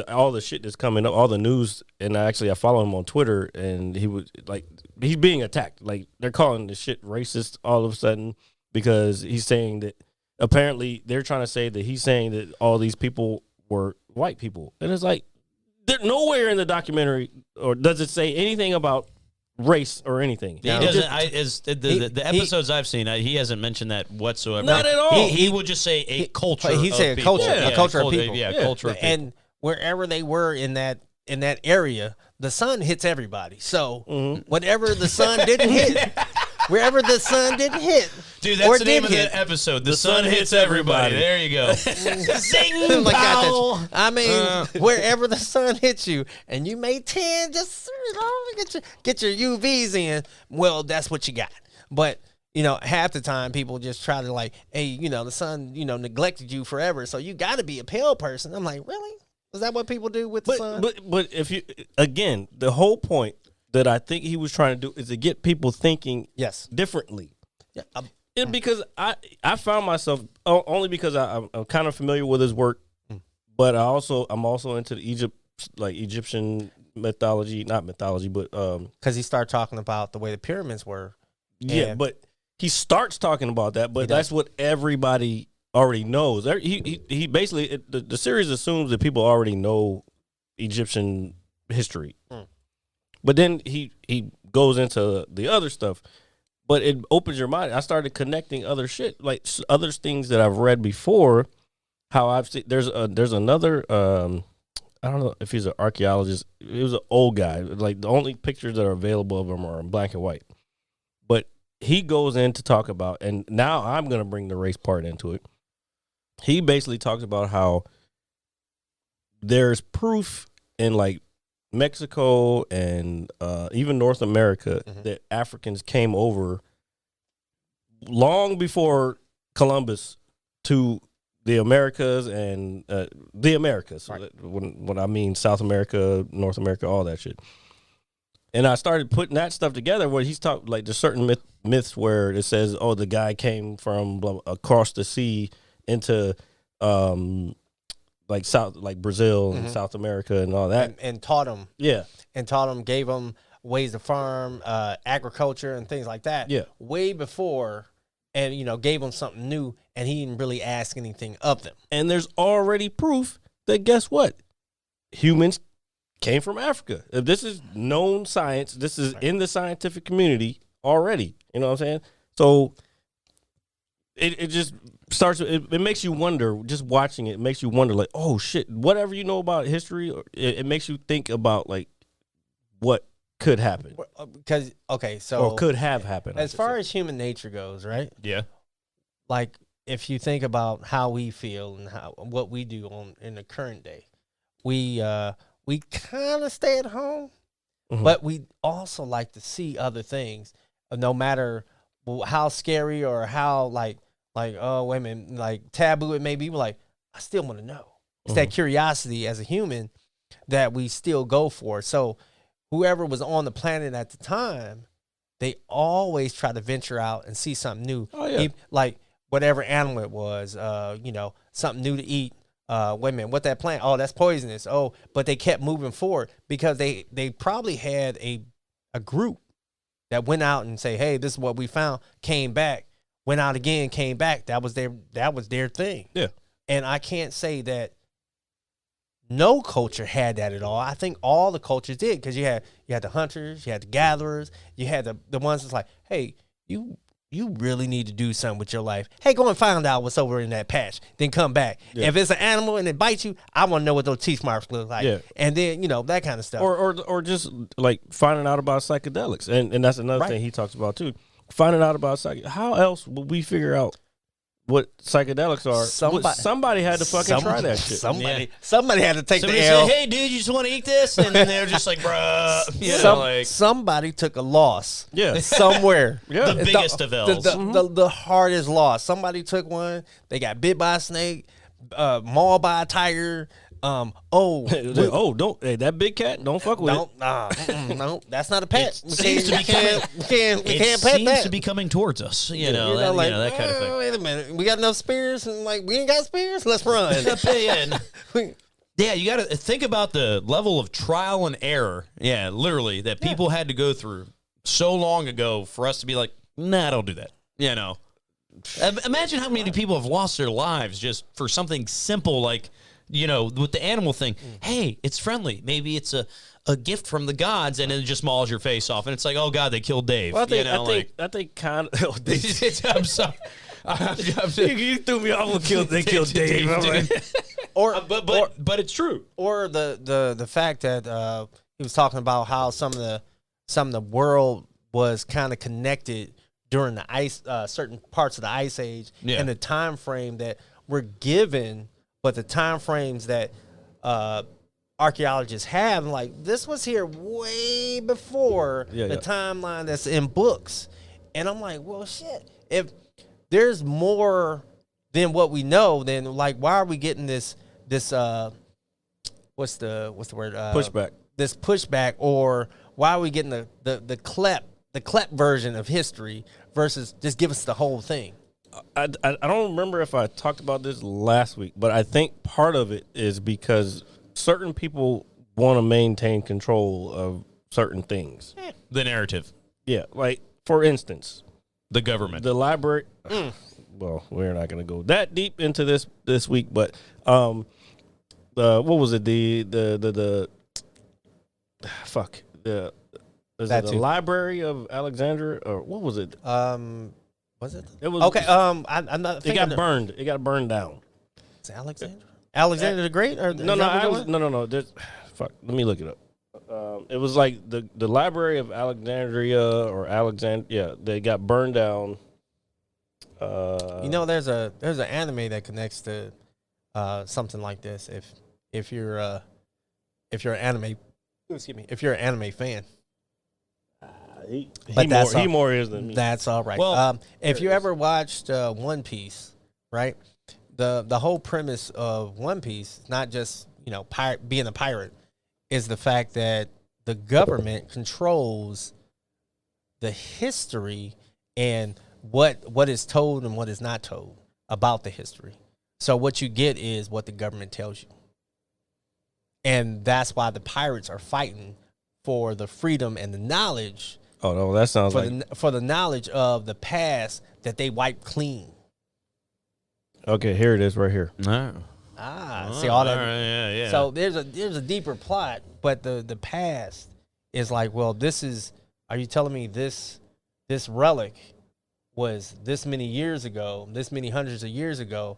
all the shit that's coming up, all the news, and I follow him on Twitter, and he was like, he's being attacked. Like, they're calling the shit racist all of a sudden, because he's saying that apparently they're trying to say that he's saying that all these people were white people. And it's like, there's nowhere in the documentary or does it say anything about race or anything. He doesn't. The episodes I've seen, he hasn't mentioned that whatsoever. Not at all. He would just say a culture. He'd say a people. culture, Yeah, a culture of people. Yeah, culture of people. And wherever they were in that area, the sun hits everybody. So whatever the sun didn't hit, wherever the sun didn't hit, dude, that's the name of the episode. The sun hits everybody. There you go. Zing, like pow. I mean, wherever the sun hits you, and you made 10, just get your UVs in. Well, that's what you got. But half the time people just try to like, hey, the sun, neglected you forever, so you got to be a pale person. I'm like, really? Is that what people do with the sun? But if you, again, the whole point that I think he was trying to do is to get people thinking differently. Yeah, because I found myself, only because I'm kind of familiar with his work, but I'm also into the Egyptian mythology, not mythology, but because he started talking about the way the pyramids were. Yeah, but he starts talking about that, but that's what everybody already knows. He basically, the series assumes that people already know Egyptian history. But then he goes into the other stuff, but it opens your mind. I started connecting other shit, like other things that I've read before. How I've seen there's another I don't know if he's an archaeologist. He was an old guy. Like, the only pictures that are available of him are in black and white. But he goes in to talk about, and now I'm going to bring the race part into it. He basically talks about how there's proof in like Mexico and even North America that Africans came over long before Columbus to the Americas and the Americas. Right. When I mean South America, North America, all that shit. And I started putting that stuff together where he's talking, like, there's certain myths where it says, oh, the guy came from across the sea into like Brazil and South America and all that, and taught them, gave them ways to farm, agriculture and things like that, way before, and gave them something new, and he didn't really ask anything of them. And there's already proof that, guess what, humans came from Africa. If this is known science, this is in the scientific community already. You know what I'm saying? So it just starts. It makes you wonder. Just watching it makes you wonder. Like, oh shit! Whatever you know about history, it makes you think about like what could happen. Because or could have happened. As far as human nature goes, right? Yeah. Like, if you think about how we feel and what we do in the current day, we kind of stay at home, but we also like to see other things, no matter how scary or how like oh, wait a minute, like taboo it may be. We're like, I still want to know. It's that curiosity as a human that we still go for. So whoever was on the planet at the time, they always try to venture out and see something new. Oh, yeah. Like whatever animal it was, something new to eat. Wait a minute, what that plant? Oh, that's poisonous. Oh, but they kept moving forward because they probably had a group that went out and say, hey, this is what we found, came back, went out again, came back. That was their thing. Yeah. And I can't say that no culture had that at all. I think all the cultures did, because you had the hunters, you had the gatherers, you had the ones that's like, hey, you really need to do something with your life. Hey, go and find out what's over in that patch. Then come back. Yeah. If it's an animal and it bites you, I want to know what those teeth marks look like. Yeah. And then, that kind of stuff. Or just like finding out about psychedelics. And that's another thing he talks about too. Finding out about how else would we figure out what psychedelics are? Somebody had to fucking try that shit. Somebody had to take Somebody the L. said, hey, dude, you just want to eat this? And then they're just like, bruh. Somebody took a loss. Yeah. Somewhere. Yeah. The biggest of L's. The hardest loss. Somebody took one. They got bit by a snake, mauled by a tiger. Don't that big cat, don't fuck with it. No, that's not a pet. It seems to be can't pet that. to be coming towards us. That kind of thing. Wait a minute, we got enough spears, and we ain't got spears. Let's run. Yeah, you got to think about the level of trial and error. Yeah, literally, that people had to go through so long ago for us to be like, nah, don't do that. Imagine how many people have lost their lives just for something simple like, with the animal thing. Hey, it's friendly. Maybe it's a gift from the gods, and it just mauls your face off. And it's like, oh, God, they killed Dave. Well, I think kind of. I'm sorry. You threw me off. They killed Dave. But it's true. Or the fact that he was talking about how some of the world was kind of connected during the ice, certain parts of the ice age, and the time frame that we're given. But the time frames that archaeologists have, like, this was here way before the timeline that's in books. And I'm like, well, shit. If there's more than what we know, then, like, why are we getting this what's the word? Pushback. This pushback, or why are we getting the CLEP version of history versus just give us the whole thing? I don't remember if I talked about this last week, but I think part of it is because certain people want to maintain control of certain things. The narrative. Yeah, like, for instance, the government. The library. Well, we're not going to go that deep into this week, but what was it? The Library of Alexandria, or what was it? Was it? It was okay. I'm not. It got burned. It got burned down. It's Alexander. Alexander the Great, or no. Fuck. Let me look it up. It was like the Library of Alexandria or Alexand. Yeah, they got burned down. There's an anime that connects to something like this. If you're an anime, if you're an anime fan. He more is than me. That's all right. Well, if you ever watched One Piece, right? The whole premise of One Piece, not just being a pirate, is the fact that the government controls the history and what is told and what is not told about the history. So what you get is what the government tells you, and that's why the pirates are fighting for the freedom and the knowledge. Oh no, that sounds for the knowledge of the past that they wiped clean. Okay, here it is, right here. No. See all that. Yeah. So there's a deeper plot, but the past is like, well, this is. Are you telling me this relic was this many years ago, this many hundreds of years ago?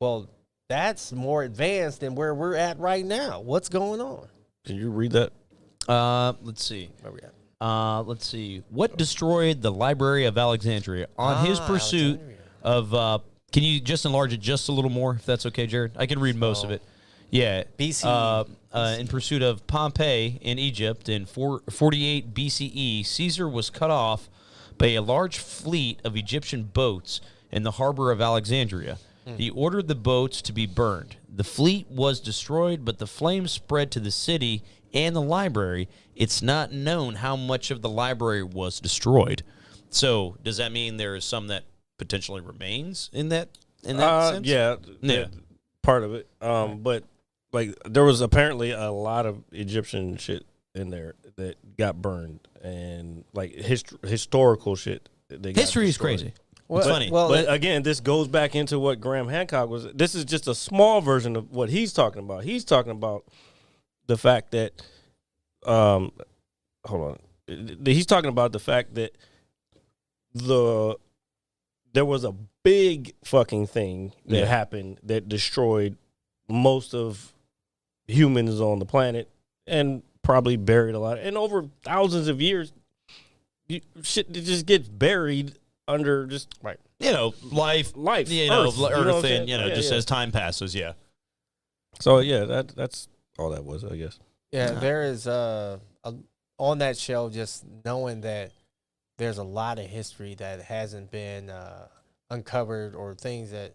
Well, that's more advanced than where we're at right now. What's going on? Can you read that? Let's see. Where we at? Let's see. What destroyed the Library of Alexandria? On his pursuit of... can you just enlarge it just a little more, if that's okay, Jared? I can read most of it. Yeah. BC. In pursuit of Pompeii in Egypt in 48 BCE, Caesar was cut off by a large fleet of Egyptian boats in the harbor of Alexandria. He ordered the boats to be burned. The fleet was destroyed, but the flames spread to the city and the library, it's not known how much of the library was destroyed. So does that mean there is some that potentially remains in that sense? Yeah, part of it. But like there was apparently a lot of Egyptian shit in there that got burned, and like historical shit. History is crazy. It's funny. Well, But again, this goes back into what Graham Hancock was. This is just a small version of what he's talking about. He's talking about the fact that, hold on. He's talking about the fact that there was a big fucking thing that happened that destroyed most of humans on the planet and probably buried a lot. And over thousands of years, shit just gets buried under just life, Earth, Earth, and just as time passes, So yeah, that's all that was, I guess. Yeah, there is on that show, just knowing that there's a lot of history that hasn't been uncovered, or things that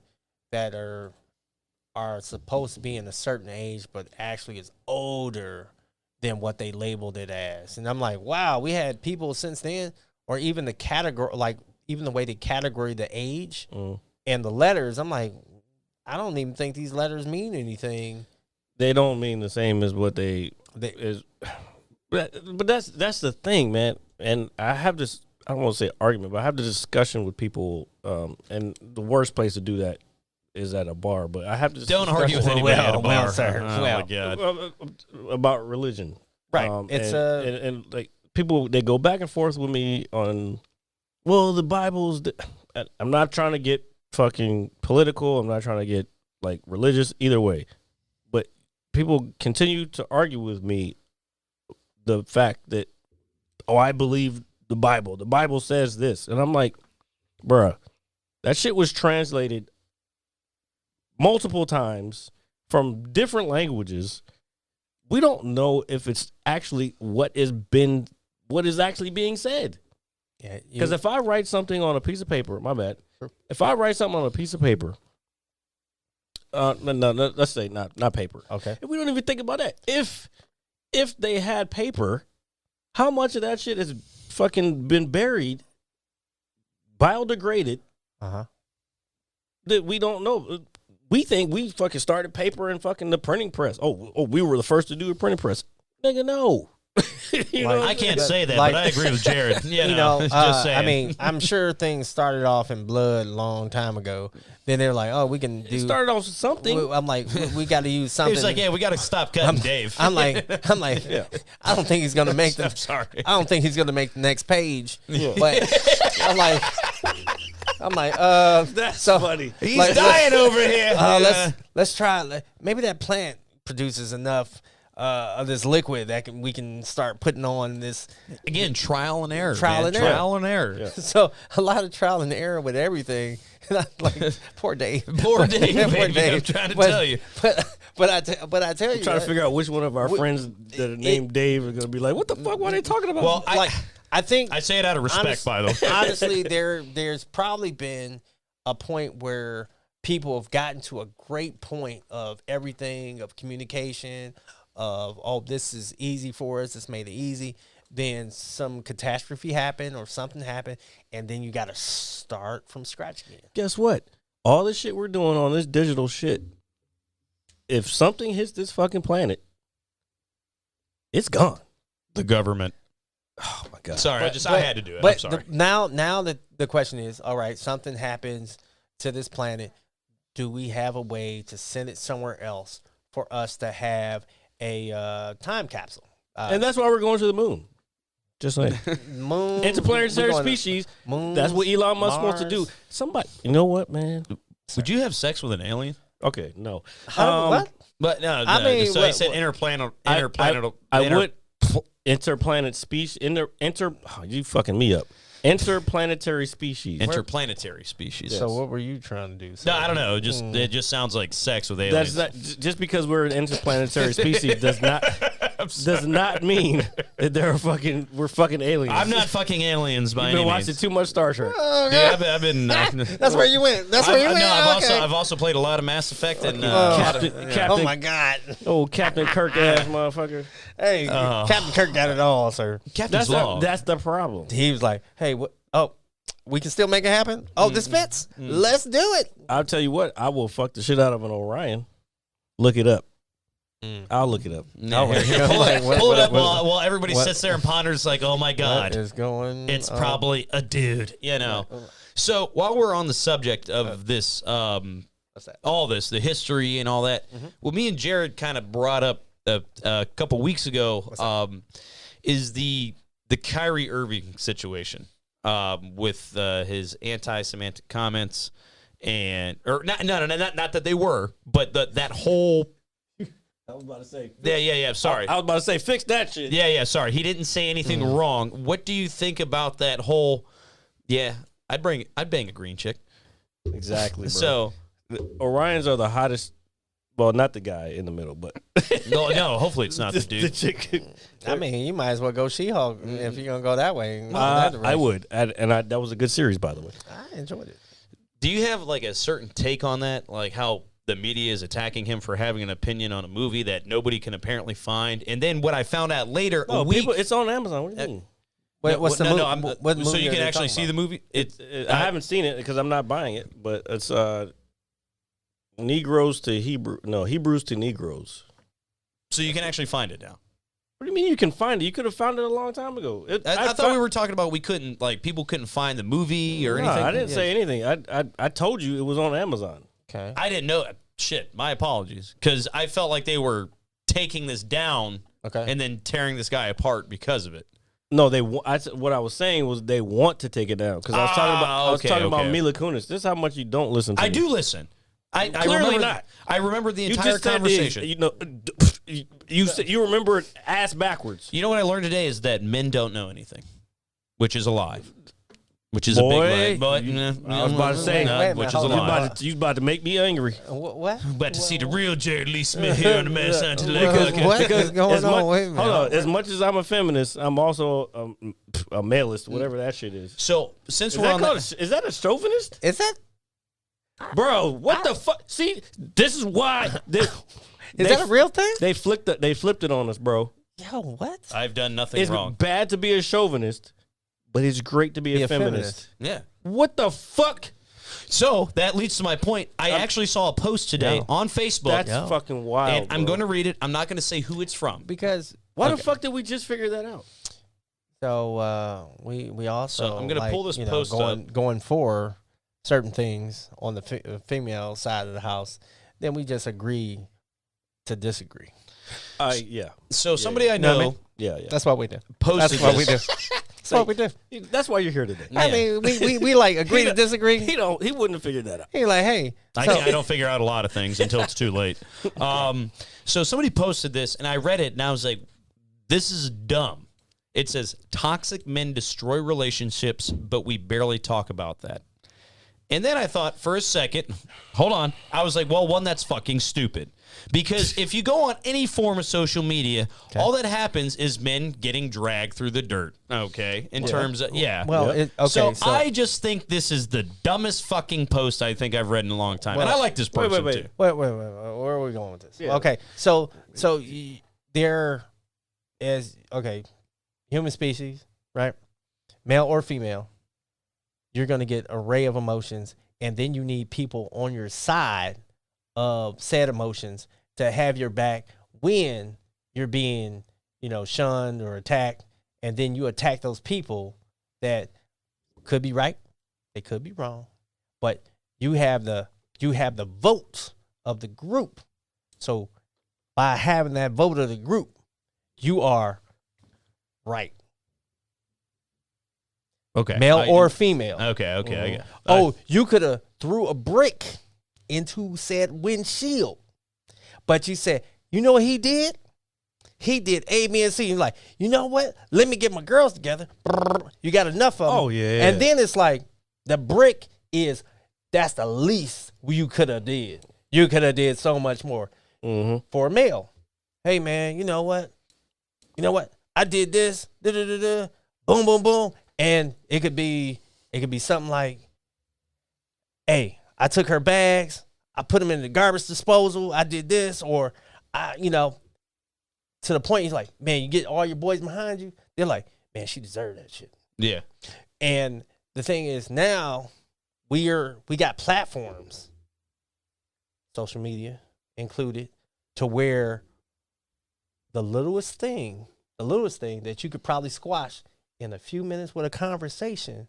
are supposed to be in a certain age, but actually is older than what they labeled it as. And I'm like, wow, we had people since then, or even the category, like even the way they category the age and the letters. I'm like, I don't even think these letters mean anything. They don't mean the same as what they is. But that's the thing, man. And I have this, I don't want to say argument, but I have the discussion with people, and the worst place to do that is at a bar. But I have to don't argue with anybody at a bar. Sir. Oh my God. About religion, right? It's and like people, they go back and forth with me on, well, the Bible's. I'm not trying to get fucking political. I'm not trying to get like religious either way. But people continue to argue with me the fact that, I believe the Bible. The Bible says this. And I'm like, bruh, that shit was translated multiple times from different languages. We don't know if it's actually what is actually being said. Yeah, because if I write something on a piece of paper, my bad. If I write something on a piece of paper, no, let's say not paper. Okay. If we don't even think about that. If they had paper, how much of that shit has fucking been buried, biodegraded, that we don't know. We think we fucking started paper and fucking the printing press. Oh, we were the first to do a printing press. Nigga, no. I can't say that, but I agree with Jared. Just saying. I mean, I'm sure things started off in blood a long time ago. Then they're like, "Oh, we can do." It started off with something. I'm like, we got to use something. He's like, "Yeah, we got to stop cutting Dave." I'm like, yeah. I don't think he's gonna make the. I'm sorry. I don't think he's gonna make the next page. Yeah. But I'm like, that's so funny. He's dying over here. Let's try. Maybe that plant produces enough of this liquid that we can start putting on this. Again, trial and error. Trial and error. Yeah. So a lot of trial and error with everything. And I'm like, poor Dave. Poor Dave, poor baby. Dave. I'm trying to tell you. But I tell you, I'm trying to figure out which one of our friends that are named Dave are going to be like, what the fuck? What are they talking about? Well, I think I say it out of respect, by the way. Honestly, there's probably been a point where people have gotten to a great point of everything, of communication, of, this is easy for us, this made it easy. Then some catastrophe happened or something happened, and then you got to start from scratch again. Guess what? All this shit we're doing on this digital shit, if something hits this fucking planet, it's gone. The government. Oh my God. Sorry, I had to do it. But I'm sorry. now that the question is, all right, something happens to this planet. Do we have a way to send it somewhere else for us to have a time capsule? And that's why we're going to the moon. Just saying. Moon. Interplanetary species. Moon. That's what Elon Musk wants to do. Mars. Somebody. You know what, man? Would you have sex with an alien? Okay, no. What? But no, I mean, so he said interplanet. I would interplanet species. You fucking me up. Interplanetary species. Interplanetary species. So what were you trying to do? No, I don't know. It just sounds like sex with aliens. Just because we're an interplanetary species does not does not mean that we're fucking aliens. I'm not fucking aliens by You've any been watching means. too much Star Trek. Yeah, I've been. That's where you went. That's where you went. No, Okay. I've also played a lot of Mass Effect and Captain, Oh my God! oh Captain Kirk ass motherfucker. Hey, Captain Kirk got it all, sir. Captain's Law. That's the problem. He was like, "Hey, what? Oh, we can still make it happen. Oh, this fits. Let's do it." I'll tell you what, I will fuck the shit out of an Orion. Look it up. I'll look it up. No, Oh, pull it up what- while everybody what- sits there and ponders like, oh my What God, is going? it's on? probably a dude, you know. So while we're on the subject of this, What's that? all this, the history and all that, well, me and Jared kind of brought up a couple weeks ago, is the Kyrie Irving situation with his anti-Semitic comments. And or not that they were, but that whole. I was about to say. Yeah. Sorry. I was about to say, fix that shit. Yeah. Sorry, he didn't say anything wrong. What do you think about that whole? Yeah, I'd bang a green chick. Exactly, bro. So Orions are the hottest. Well, not the guy in the middle, but no. Hopefully, it's not the the dude. chick. I mean, you might as well go She-Hulk if you're gonna go that way. I would, and that was a good series, by the way. I enjoyed it. Do you have like a certain take on that? Like how the media is attacking him for having an opinion on a movie that nobody can apparently find, and then what I found out later, a week. People, it's on Amazon. What do you mean? What's the movie? What so movie you are can they actually talking see the movie. I haven't seen it because I'm not buying it, but it's Negroes to Hebrew. No, Hebrews to Negroes. So you can actually find it now. What do you mean you can find it? You could have found it a long time ago. I thought we were talking about people couldn't find the movie or anything. I didn't say anything. I told you it was on Amazon. Okay. I didn't know. Shit, my apologies. Because I felt like they were taking this down and then tearing this guy apart because of it. No, what I was saying was they want to take it down because I was talking about Mila Kunis. This is how much you don't listen to. I do listen. I Clearly remember, not. I remember the You entire just said conversation. you remember it ass backwards. You know what I learned today is that men don't know anything, which is a lie. Which is a big lie. But, I was about to say, which is a lie. You about to make me angry. What? About to see the real Jared Lee Smith here on the Man What is going on? Wait a minute. Hold on. As much as I'm a feminist, I'm also a maleist, whatever that shit is. So since Is we're on that, is that a chauvinist? Is that? Bro, what the fuck? See, this is why. Is that a real thing? They flipped it on us, bro. Yo, what? I've done nothing It's wrong. bad to be a chauvinist, but it's great to be a feminist. Yeah. What the fuck? So that leads to my point. I actually saw a post today on Facebook. That's fucking wild. And I'm going to read it. I'm not going to say who it's from. Because why the fuck did we just figure that out? so we also So I'm gonna pull this post up. going for certain things on the female side of the house. Then we just agree to disagree. Yeah. So somebody I Know know what I mean? Yeah. That's what we do. posted That's what we do. this. That's what we do. That's why you're here today. I mean, we like agree to disagree. He wouldn't have figured that out. He like, hey, I don't figure out a lot of things until it's too late. So somebody posted this, and I read it, and I was like, this is dumb. It says, toxic men destroy relationships, but we barely talk about that. And then I thought for a second, hold on. I was like, well, one, that's fucking stupid. Because if you go on any form of social media, all that happens is men getting dragged through the dirt, okay? In terms of, Well, okay. So I just think this is the dumbest fucking post I think I've read in a long time. And I like this person, too. Wait. Where are we going with this? Yeah. Okay, so there is, human species, right? Male or female, you're going to get an array of emotions, and then you need people on your side of said emotions to have your back when you're being, shunned or attacked, and then you attack those people that could be right, they could be wrong, but you have the vote of the group. So by having that vote of the group, you are right. Okay. Male or female. Okay. I get Oh, you could have threw a brick into said windshield. But you said, you know what he did? He did A, B, and C. You're like, you know what? Let me get my girls together. You got enough of them. Oh, yeah. And then it's like, the brick that's the least you could have did. You could have did so much more. Mm-hmm. For a male, hey, man, you know what? you know what? I did this, boom, boom, boom. And it could be something like, hey, I took her bags, I put them in the garbage disposal, I did this, or to the point he's like, man, you get all your boys behind you. They're like, man, she deserved that shit. Yeah. And the thing is now we got platforms, social media included, to where the littlest thing that you could probably squash in a few minutes with a conversation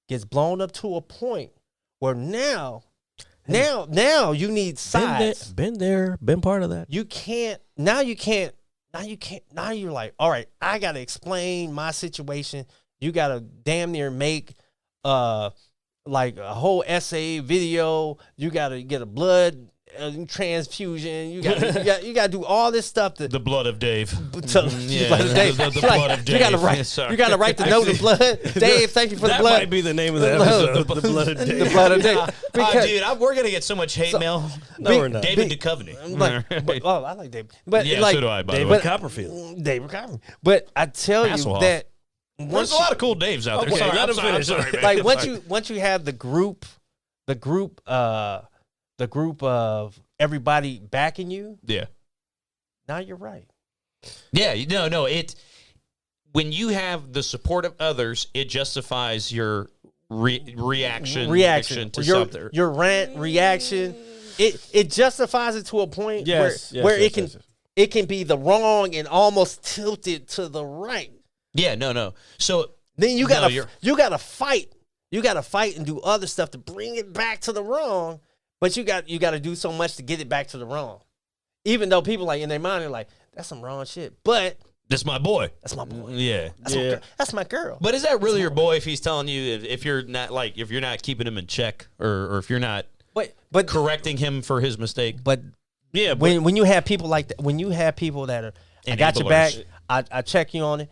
gets blown up to a point where now you need sides. Been there, been part of that. Now you're like, all right, I got to explain my situation. You got to damn near make like a whole essay video. You got to get a blood transfusion. You got to do all this stuff. The blood of Dave. The blood of Dave. You got to write. You got to write the note of blood. Dave, thank you for the blood. That might be the name of the episode. The blood of Dave. The blood of Dave. Dude, we're gonna get so much hate mail. No, we're not. David Duchovny. I like David. But yeah, like, so do I. By the David way, Copperfield. David Copperfield. But I tell you Hasselhoff. that there's a lot of cool Daves out there. Okay, let him I'm finish. sorry, man. like I'm once you have the group of everybody backing you, yeah. now you're right. Yeah, no. When you have the support of others, it justifies your reaction to something. Your rant reaction, it justifies it to a point where it can be the wrong and almost tilted to the right. Yeah, no. So then you gotta fight. You gotta fight and do other stuff to bring it back to the wrong. But you got to do so much to get it back to the wrong. Even though people like in their mind are like, that's some wrong shit. But that's my boy. That's my boy. Yeah. That's my girl. But is that really your boy if he's telling you if you're not keeping him in check or if you're not but correcting him for his mistake? But yeah, when you have people like that, when you have people that are, I got your back, I check you on it,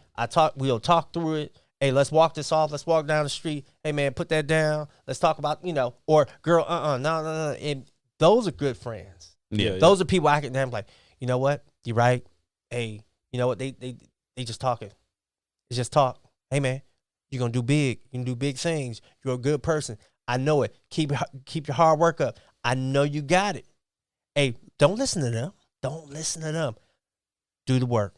we'll talk through it. Hey, let's walk this off. Let's walk down the street. Hey, man, put that down. Let's talk about, or girl, no. And those are good friends. Yeah. Those are people I can damn like, you know what? You're right. Hey, you know what? They just talking. It's just talk. Hey, man, you're going to do big. You can do big things. You're a good person. I know it. Keep your hard work up. I know you got it. Hey, don't listen to them. Don't listen to them. Do the work.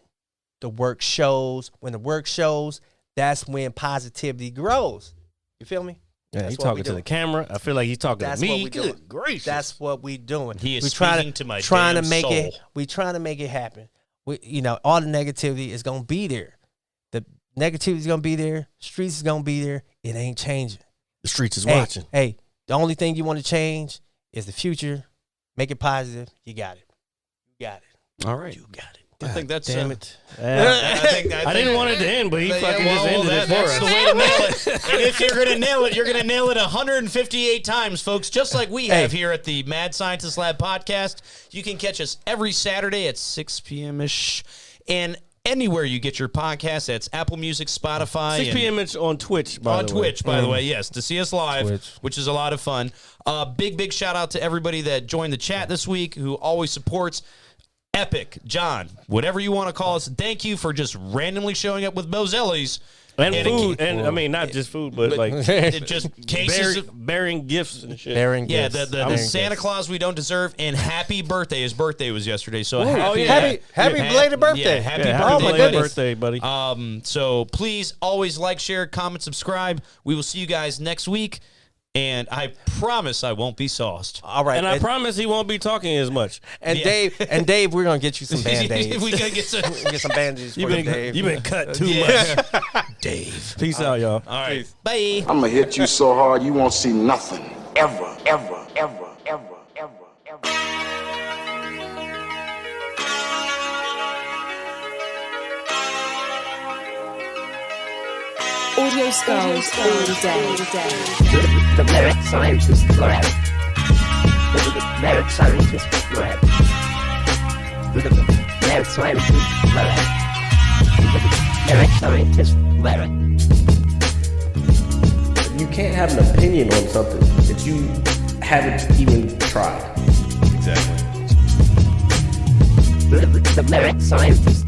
The work shows. When the work shows, that's when positivity grows. You feel me? Yeah, he's talking to the camera. I feel like he's talking to me. Good gracious. That's what we doing. He is speaking to my damn soul. We trying to make it happen. All the negativity is going to be there. The negativity is going to be there. Streets is going to be there. It ain't changing. The streets is watching. Hey, the only thing you want to change is the future. Make it positive. You got it. You got it. All right. You got it. I think that's damn it. I didn't want it to end, but he fucking just ended it for us. That's the way to nail it. And if you're going to nail it, you're going to nail it 158 times, folks, just like we have here at the Mad Scientist Lab podcast. You can catch us every Saturday at 6 p.m.-ish. And anywhere you get your podcasts, that's Apple Music, Spotify. 6 p.m.-ish on Twitch, by the way, yes, to see us live, which is a lot of fun. Big shout out to everybody that joined the chat this week who always supports. Epic, John, whatever you want to call us, thank you for just randomly showing up with Bozelli's. And food, and I mean, not just food, but like just cases bearing gifts and shit. The Santa Claus we don't deserve, and happy birthday. His birthday was yesterday, so happy belated birthday. Yeah, happy birthday, buddy. So please always like, share, comment, subscribe. We will see you guys next week. And I promise I won't be sauced. All right. And I promise he won't be talking as much. And Dave, we're going to get you some Band-Aids. We're going to get some Bandages for Dave. You've been cut too much. Dave. Peace out, y'all. All right. Bye. I'm gonna hit you so hard you won't see nothing. Ever. Audio skulls all day. The merit scientist forever. The merit scientist forever. The merit scientist forever. The merit scientist forever. You can't have an opinion on something that you haven't even tried. Exactly. The merit scientist